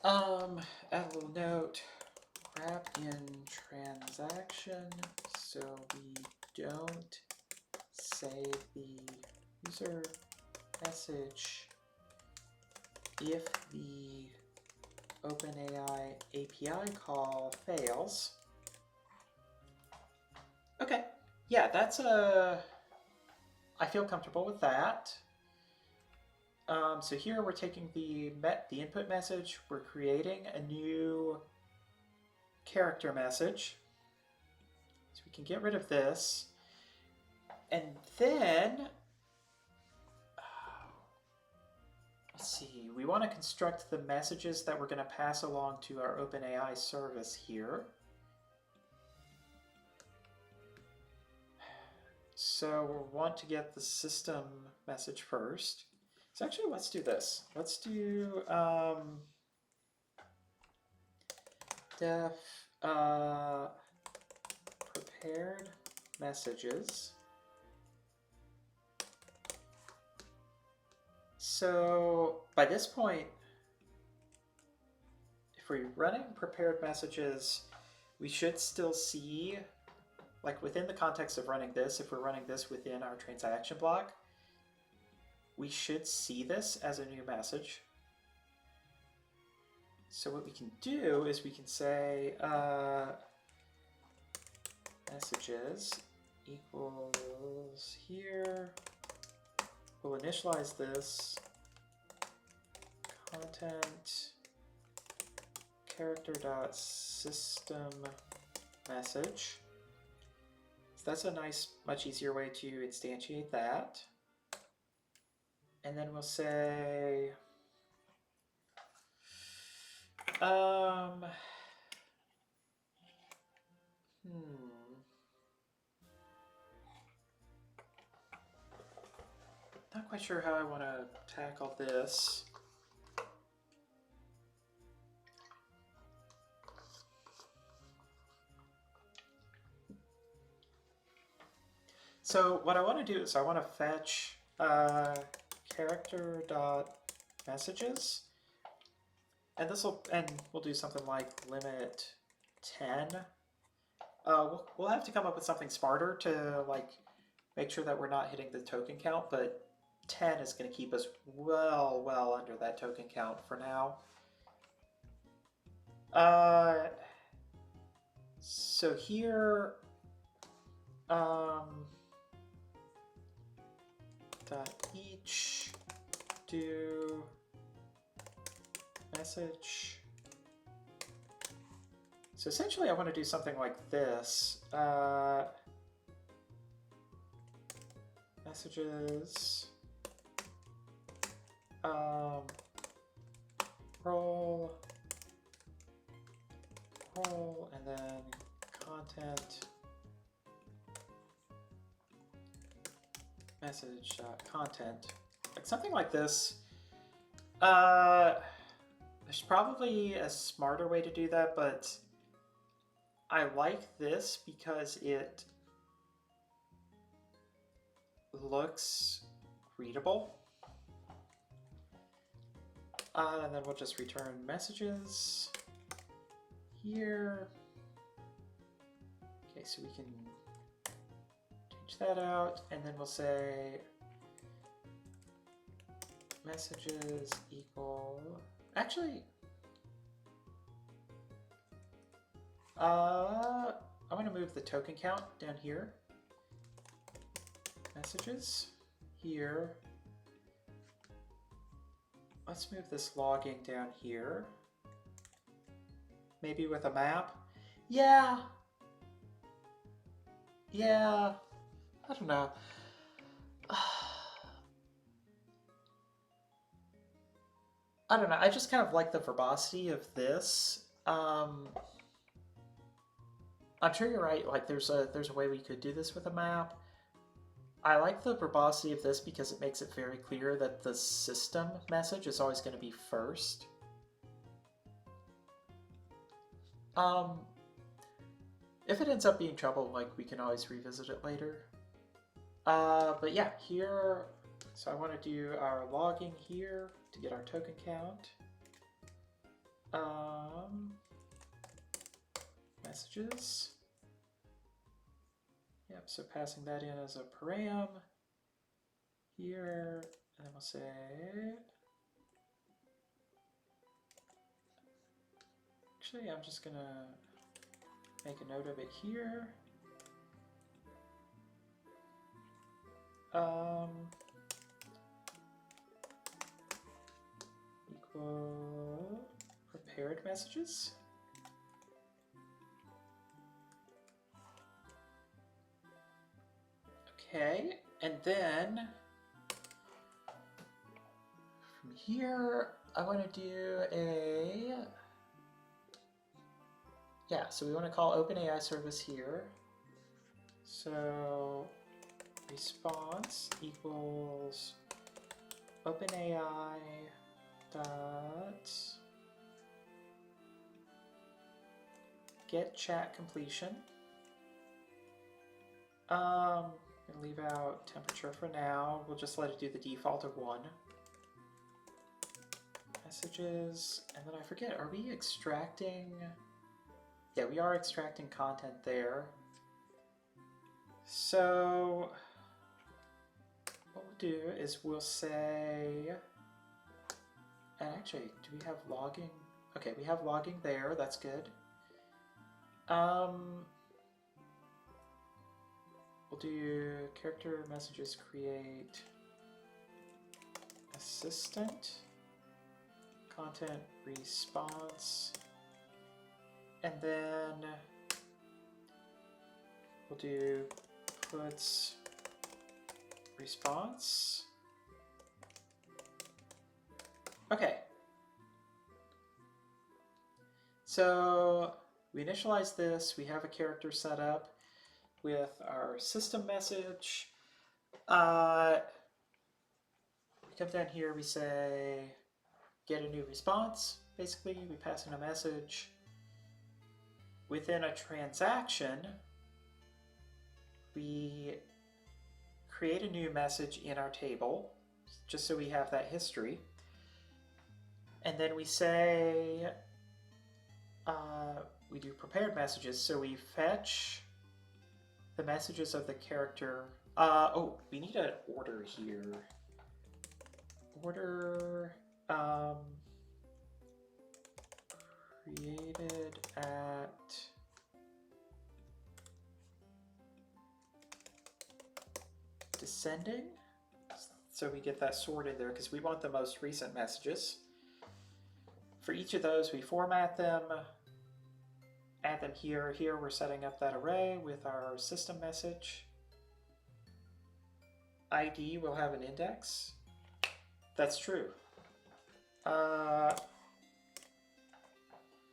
Add a little note, wrap in transaction so we don't save the user message if the OpenAI API call fails. Okay, yeah, that's I feel comfortable with that. So here we're taking the input message, we're creating a new character message. So we can get rid of this. And then, let's see, we want to construct the messages that we're going to pass along to our OpenAI service here. So we'll want to get the system message first. So actually, let's do this. Let's do def prepared messages. So by this point, if we're running prepared messages, we should still see, like within the context of running this, if we're running this within our transaction block, we should see this as a new message. So what we can do is we can say messages equals here. We'll initialize this content character.system message. So that's a nice, much easier way to instantiate that. And then we'll say not quite sure how I want to tackle this. So what I want to do is I want to fetch character.messages, and we'll do something like limit 10. We'll have to come up with something smarter to like make sure that we're not hitting the token count, but 10 is going to keep us well under that token count for now. So here, each do message. So essentially I want to do something like this. Messages, roll, and then content message.content, like something like this. There's probably a smarter way to do that, but I like this because it looks readable. And then we'll just return messages here. Okay, so we can change that out, and then we'll say messages equal, actually, I'm going to move the token count down here. Messages here. Let's move this logging down here. Maybe with a map. Yeah. Yeah. I don't know. I don't know. I just kind of like the verbosity of this. I'm sure you're right. Like, there's a way we could do this with a map. I like the verbosity of this because it makes it very clear that the system message is always going to be first. If it ends up being trouble, like, we can always revisit it later. But yeah, here, so I want to do our logging here to get our token count. Messages. Yep, so passing that in as a param here, and then we'll say actually I'm just gonna make a note of it here. Equal prepared messages. Okay, and then from here, I want to do a, yeah, so we want to call OpenAI service here. So response equals OpenAI dot get chat completion. And leave out temperature for now. We'll just let it do the default of 1. Messages, and then I forget, are we extracting? Yeah, we are extracting content there. So what we'll do is we'll say, and actually, do we have logging? Okay, we have logging there, that's good. We'll do character messages create assistant, content response, and then we'll do puts response. Okay. So we initialize this, we have a character set up with our system message. We come down here, we say get a new response. Basically, we pass in a message. Within a transaction, we create a new message in our table, just so we have that history. And then we say, we do prepared messages, so we fetch the messages of the character. Oh, we need an order here. Order created at descending. So we get that sorted there because we want the most recent messages. For each of those, we format them, add them here. Here we're setting up that array with our system message. ID will have an index. That's true.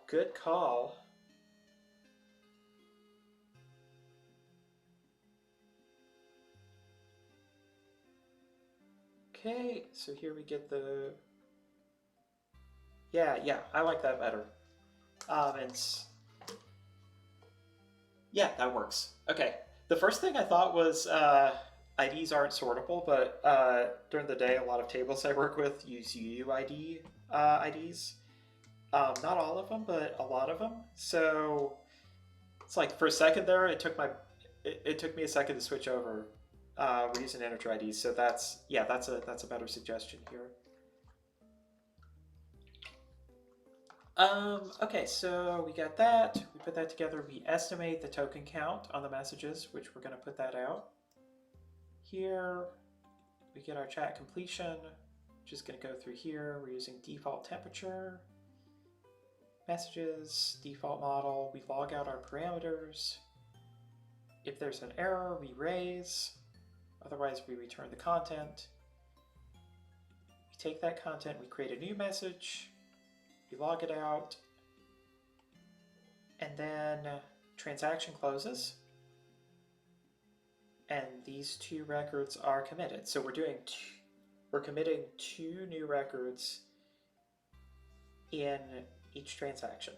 Good call. Okay, so here we get the... Yeah, I like that better. Yeah, that works. Okay, the first thing I thought was, IDs aren't sortable, but during the day, a lot of tables I work with use UUID IDs. Not all of them, but a lot of them. So it's like for a second there, it took me a second to switch over. We're using integer IDs, so that's a better suggestion here. Okay, so we got that. We put that together. We estimate the token count on the messages, which we're going to put that out. Here, we get our chat completion, which is going to go through here. We're using default temperature, messages, default model. We log out our parameters. If there's an error, we raise. Otherwise, we return the content. We take that content, we create a new message. We log it out, and then transaction closes, and these two records are committed. So we're committing 2 new records in each transaction.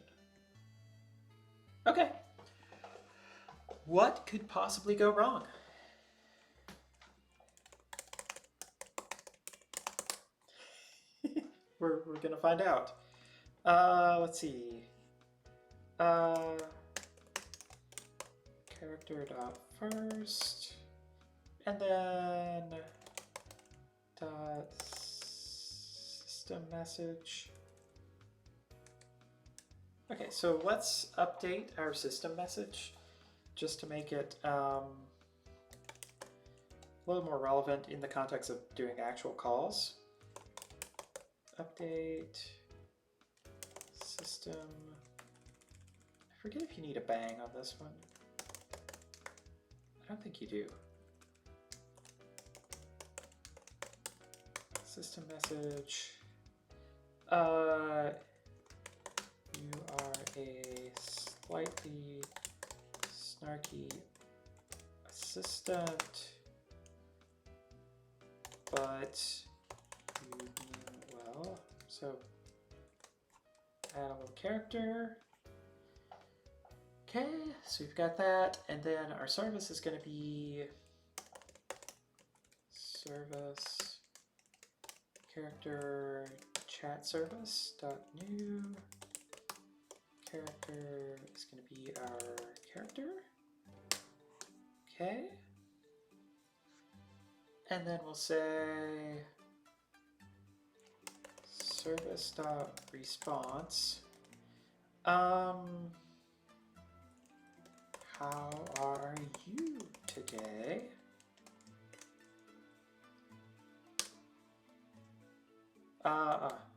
Okay. What could possibly go wrong? We're gonna find out. Let's see. Character dot first, and then dot system message. Okay, so let's update our system message just to make it a little more relevant in the context of doing actual calls. Update system. I forget if you need a bang on this one. I don't think you do. System message. You are a slightly snarky assistant, but you mean well. So add a little character. Okay, so we've got that, and then our service is going to be service character chat service dot new. Character is going to be our character. Okay, and then we'll say service dot response. How are you today?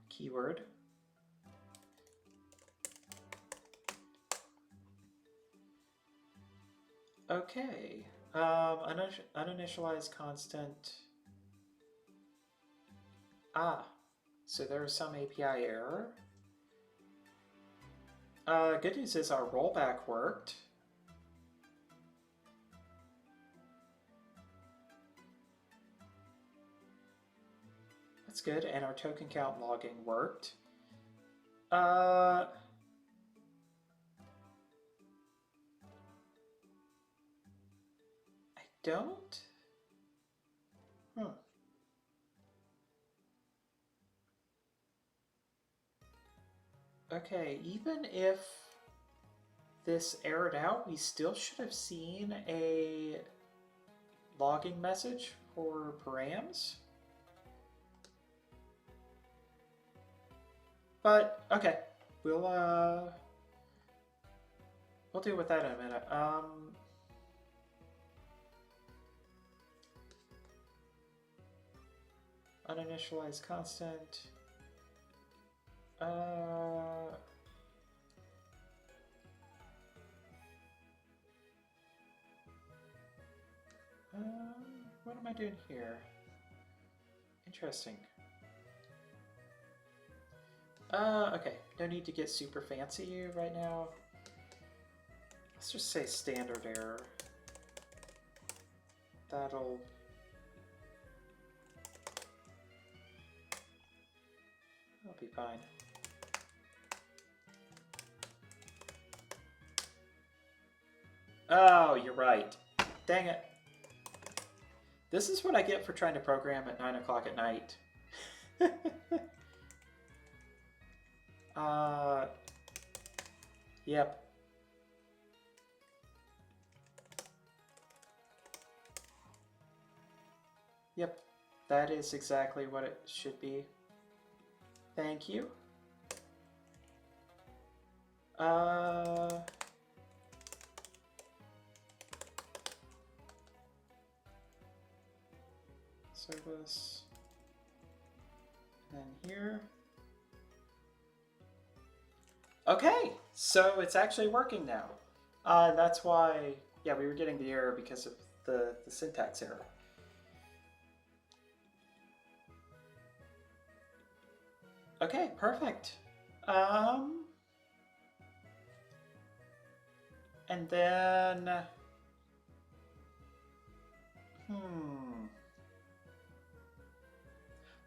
Keyword. Okay. Uninitialized constant. So there was some API error. Good news is our rollback worked. That's good, and our token count logging worked. I don't? Okay, even if this errored out, we still should have seen a logging message for params. But okay, we'll deal with that in a minute. Uninitialized constant. What am I doing here? Interesting. Okay, no need to get super fancy right now. Let's just say standard error. That'll be fine. Oh, you're right. Dang it. This is what I get for trying to program at 9 o'clock at night. uh, yep. Yep, that is exactly what it should be. Thank you. Service. And then here. Okay, so it's actually working now. That's why, yeah, we were getting the error because of the syntax error. Okay, perfect. And then,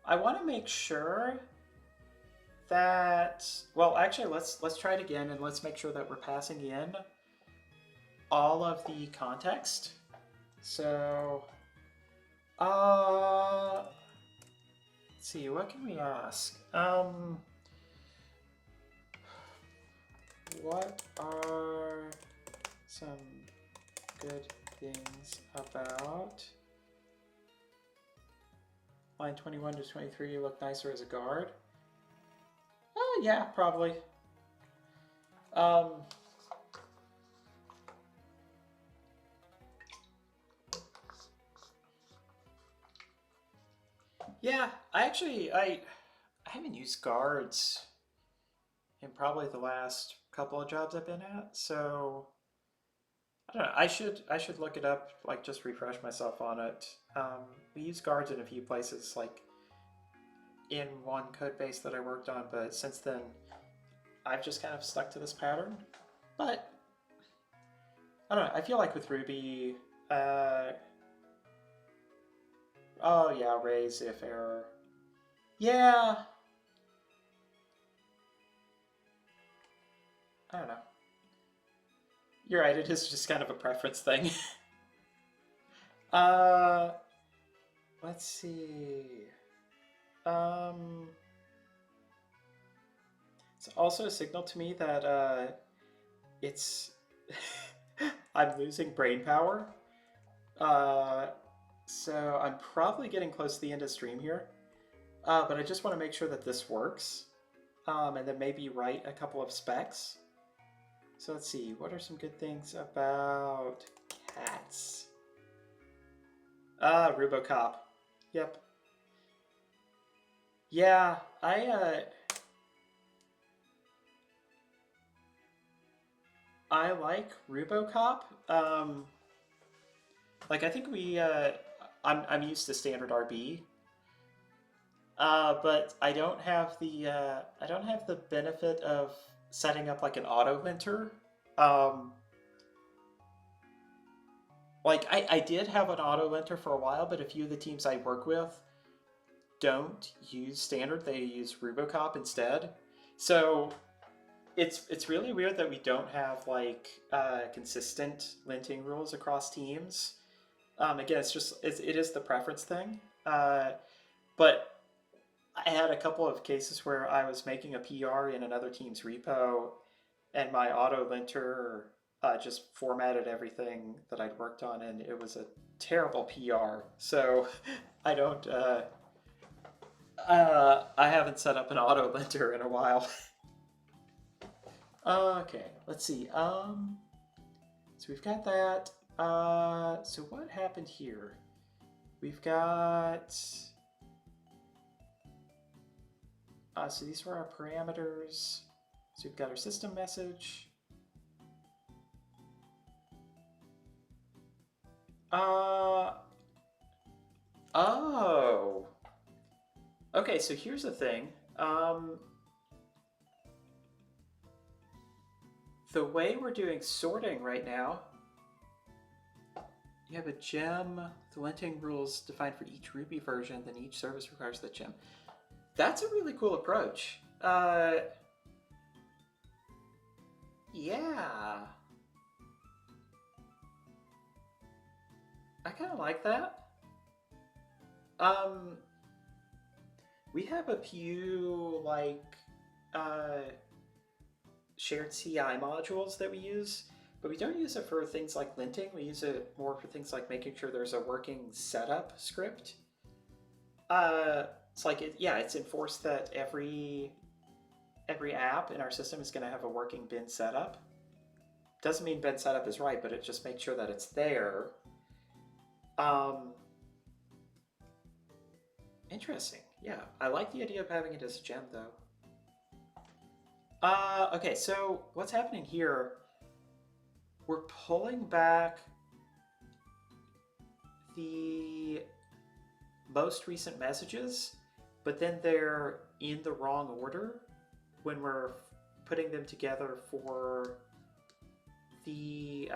I want to make sure that, well, actually, let's try it again, and let's make sure that we're passing in all of the context. So, let's see, what can we ask? What are some good things about line 21 to 23? You look nicer as a guard. Oh yeah, probably. Yeah, I haven't used guards in probably the last couple of jobs I've been at, so I don't know. I should look it up, like just refresh myself on it. We use guards in a few places, like in one code base that I worked on, but since then I've just kind of stuck to this pattern. But I don't know. I feel like with Ruby, oh yeah, raise if error. Yeah, I don't know. You're right. It is just kind of a preference thing. uh, let's see. It's also a signal to me that it's I'm losing brain power. So I'm probably getting close to the end of stream here. But I just want to make sure that this works. And then maybe write a couple of specs. So let's see, what are some good things about cats? Rubocop. Yep. Yeah, I like Rubocop. Like I think I'm used to standard RB. But I don't have the benefit of setting up like an auto linter. Um, like I did have an auto linter for a while, but a few of the teams I work with don't use standard; they use Rubocop instead. So it's really weird that we don't have like consistent linting rules across teams. Again, it is the preference thing. But I had a couple of cases where I was making a PR in another team's repo, and my auto linter just formatted everything that I'd worked on, and it was a terrible PR. So I don't. I haven't set up an auto linter in a while. Okay, let's see. So we've got that. So what happened here? We've got. So these were our parameters. So we've got our system message. Oh. Okay, so here's the thing. The way we're doing sorting right now, you have a gem, the linting rules defined for each Ruby version, then each service requires the gem. That's a really cool approach. Yeah. I kind of like that. Um, we have a few like uh, shared CI modules that we use, but we don't use it for things like linting. We use it more for things like making sure there's a working setup script. It's like it's enforced that every app in our system is going to have a working bin setup. Doesn't mean bin setup is right, but it just makes sure that it's there. Um, Interesting. Yeah, I like the idea of having it as a gem, though. Okay, so what's happening here? We're pulling back the most recent messages, but then they're in the wrong order when we're putting them together for the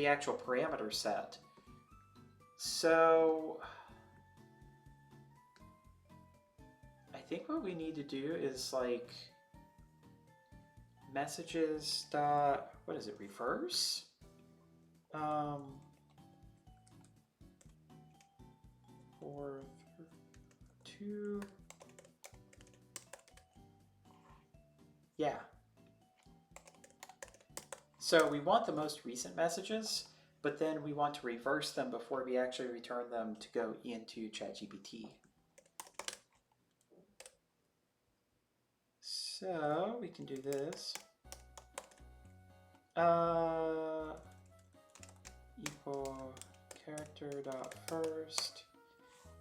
actual parameter set. So I think what we need to do is like messages dot, what is it, reverse? Four, two. Yeah. So we want the most recent messages, but then we want to reverse them before we actually return them to go into ChatGPT. So we can do this. Equal character dot first,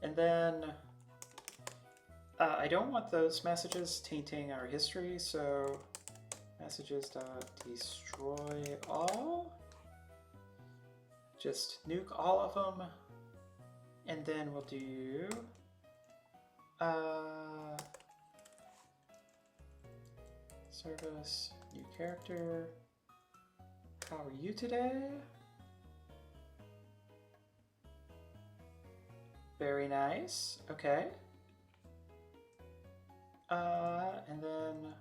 and then I don't want those messages tainting our history, so messages dot destroy all. Just nuke all of them, and then we'll do service new character. How are you today? Very nice. Okay. And then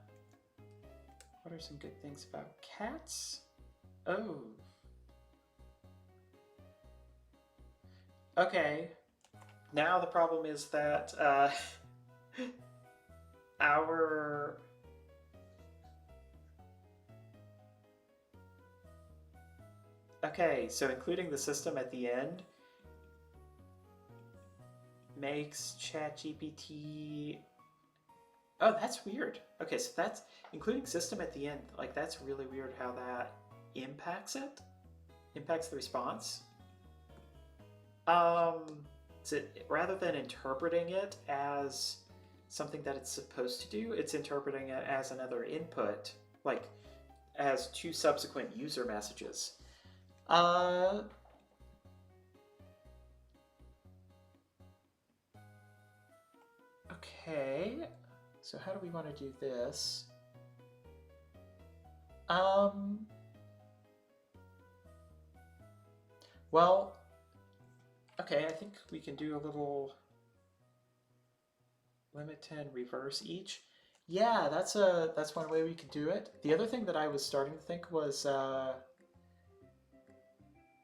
what are some good things about cats? Oh. Okay. Now the problem is that our okay, so including the system at the end makes ChatGPT. Oh, that's weird. Okay, so that's including system at the end. Like that's really weird how that impacts it. Impacts the response. So rather than interpreting it as something that it's supposed to do, it's interpreting it as another input, like as two subsequent user messages. Okay, so how do we want to do this? Well, okay, I think we can do a little limit 10 reverse each. Yeah, that's one way we could do it. The other thing that I was starting to think was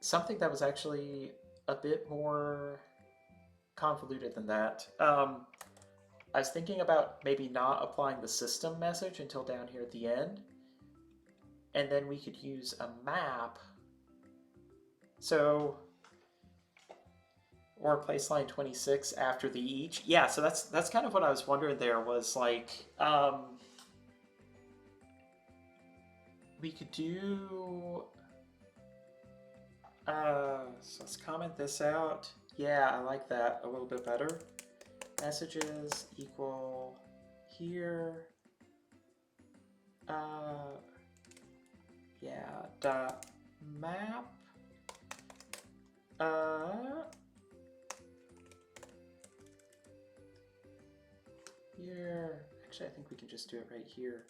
something that was actually a bit more convoluted than that. I was thinking about maybe not applying the system message until down here at the end, and then we could use a map. So, or place line 26 after the each. Yeah, so that's kind of what I was wondering there was like, we could do, so let's comment this out. Yeah, I like that a little bit better. Messages equal here. Yeah, dot map. Here. Actually, I think we can just do it right here.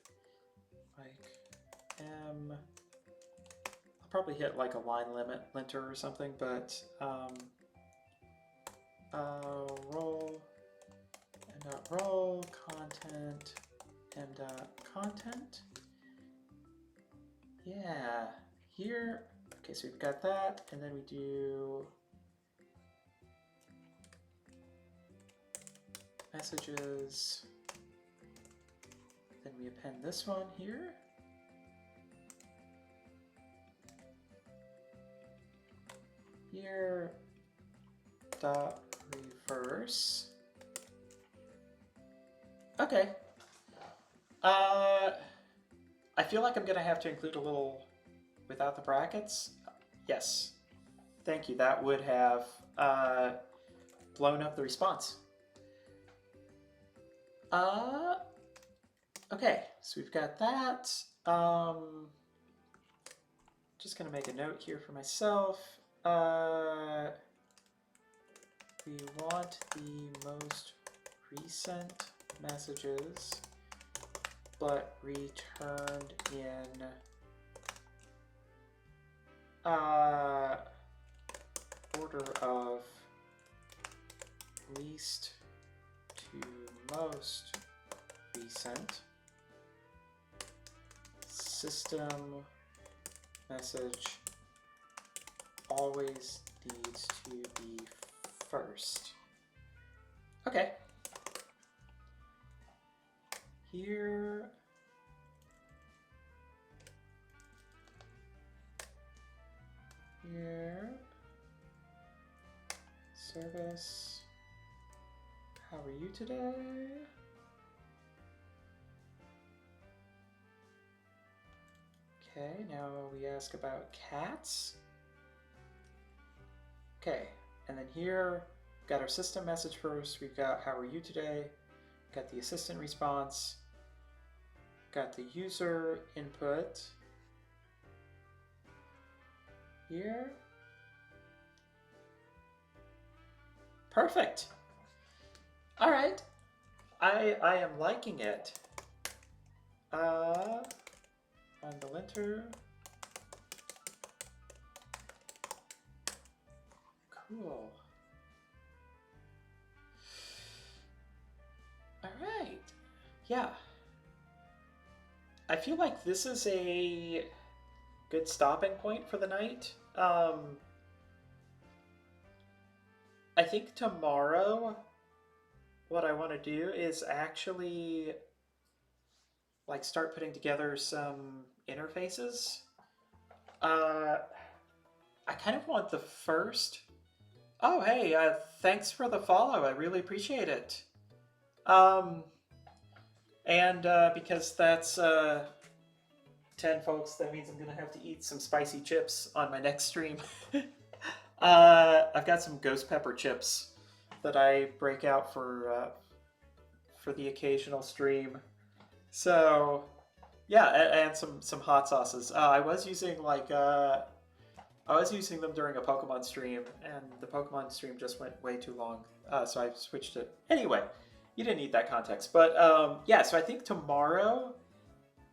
Like M. I'll probably hit like a line limit linter or something, but roll m dot roll content m dot content. Yeah, here. Okay, so we've got that, and then we do messages. Then we append this one here. Here, dot reverse. Okay. I feel like I'm gonna have to include a little without the brackets. Yes. Thank you. That would have blown up the response. Okay, so we've got that. Just gonna make a note here for myself. We want the most recent messages, but returned in order of least to most recent. System message always needs to be first. Okay. Here. Here. Service. How are you today? Okay, now we ask about cats. Okay, and then here, we've got our system message first. We've got how are you today? Got the assistant response. Got the user input. Here. Perfect. All right. I am liking it. On the linter. Cool. All right. Yeah. I feel like this is a good stopping point for the night. I think tomorrow what I want to do is actually like start putting together some interfaces. I kind of want the first. Oh, hey, thanks for the follow. I really appreciate it. And because that's 10 folks, that means I'm gonna have to eat some spicy chips on my next stream. I've got some ghost pepper chips that I break out for the occasional stream. So yeah, and some hot sauces. I was using them during a Pokemon stream, and the Pokemon stream just went way too long, so I switched it. Anyway, you didn't need that context, but yeah. So I think tomorrow.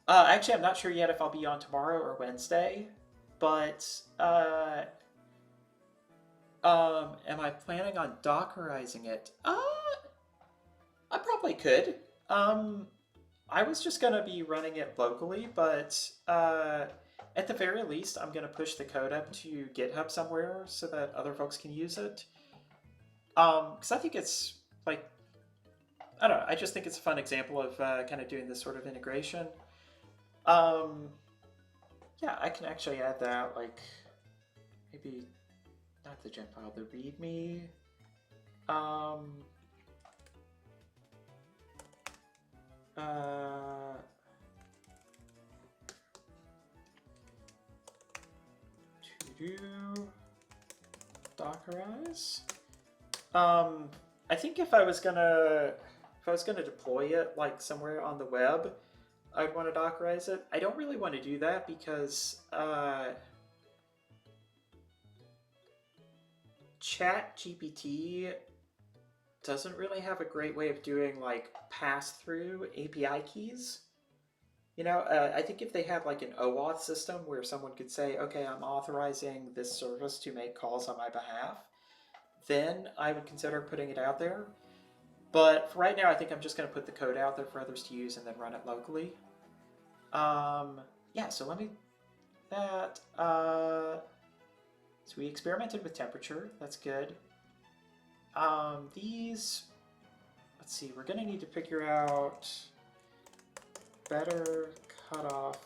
Actually, I'm not sure yet if I'll be on tomorrow or Wednesday, but am I planning on Dockerizing it? I probably could. I was just gonna be running it locally, but at the very least, I'm gonna push the code up to GitHub somewhere so that other folks can use it. Because I think it's like, I don't know, I just think it's a fun example of kind of doing this sort of integration. Yeah, I can actually add that, like, maybe not the gen file, the README. To do Dockerize. I think if I was gonna deploy it like somewhere on the web, I'd want to Dockerize it. I don't really want to do that because ChatGPT doesn't really have a great way of doing like pass-through API keys. You know, I think if they had like an OAuth system where someone could say, okay, I'm authorizing this service to make calls on my behalf, then I would consider putting it out there. But for right now, I think I'm just going to put the code out there for others to use and then run it locally. Yeah, so let me... That... So we experimented with temperature. That's good. Let's let's see, we're going to need to figure out better cutoff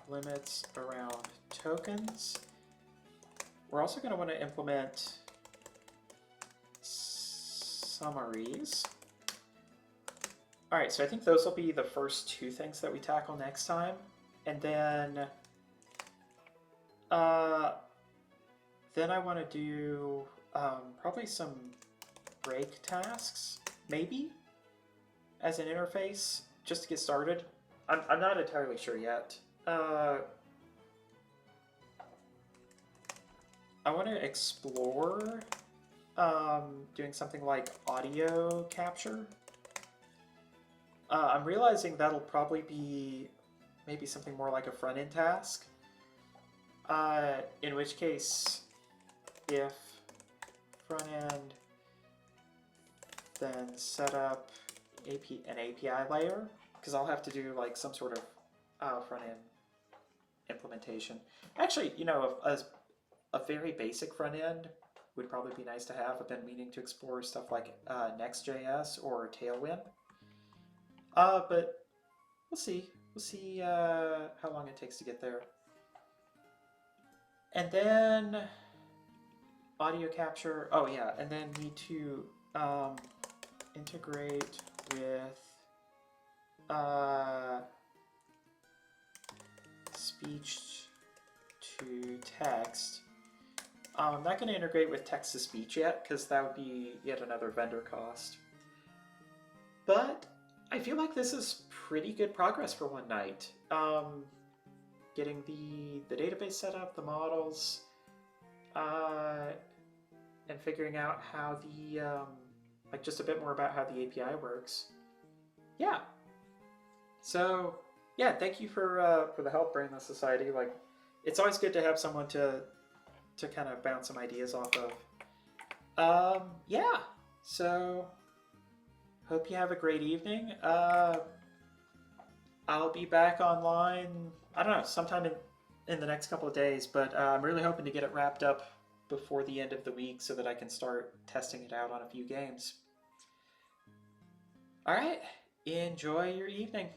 limits around tokens. We're also going to want to implement summaries. All right, so I think those will be the first two things that we tackle next time. And then I want to do probably some break tasks, maybe, as an interface, just to get started. I'm not entirely sure yet. I want to explore doing something like audio capture. I'm realizing that'll probably be maybe something more like a front-end task. In which case, if front-end, then set up an API layer, because I'll have to do like some sort of front-end implementation. Actually, you know, a very basic front-end would probably be nice to have. I've been meaning to explore stuff like Next.js or Tailwind. But we'll see. We'll see how long it takes to get there. And then audio capture. Oh yeah, and then need to integrate with speech to text. I'm not going to integrate with text to speech yet because that would be yet another vendor cost. But I feel like this is pretty good progress for one night. Getting the database set up, the models, and figuring out how the like just a bit more about how the API works. Yeah. So yeah, thank you for the help, Brainless Society. Like, it's always good to have someone to kind of bounce some ideas off of. Yeah. So hope you have a great evening. I'll be back online, I don't know, sometime in the next couple of days, but I'm really hoping to get it wrapped up before the end of the week so that I can start testing it out on a few games. All right, enjoy your evening.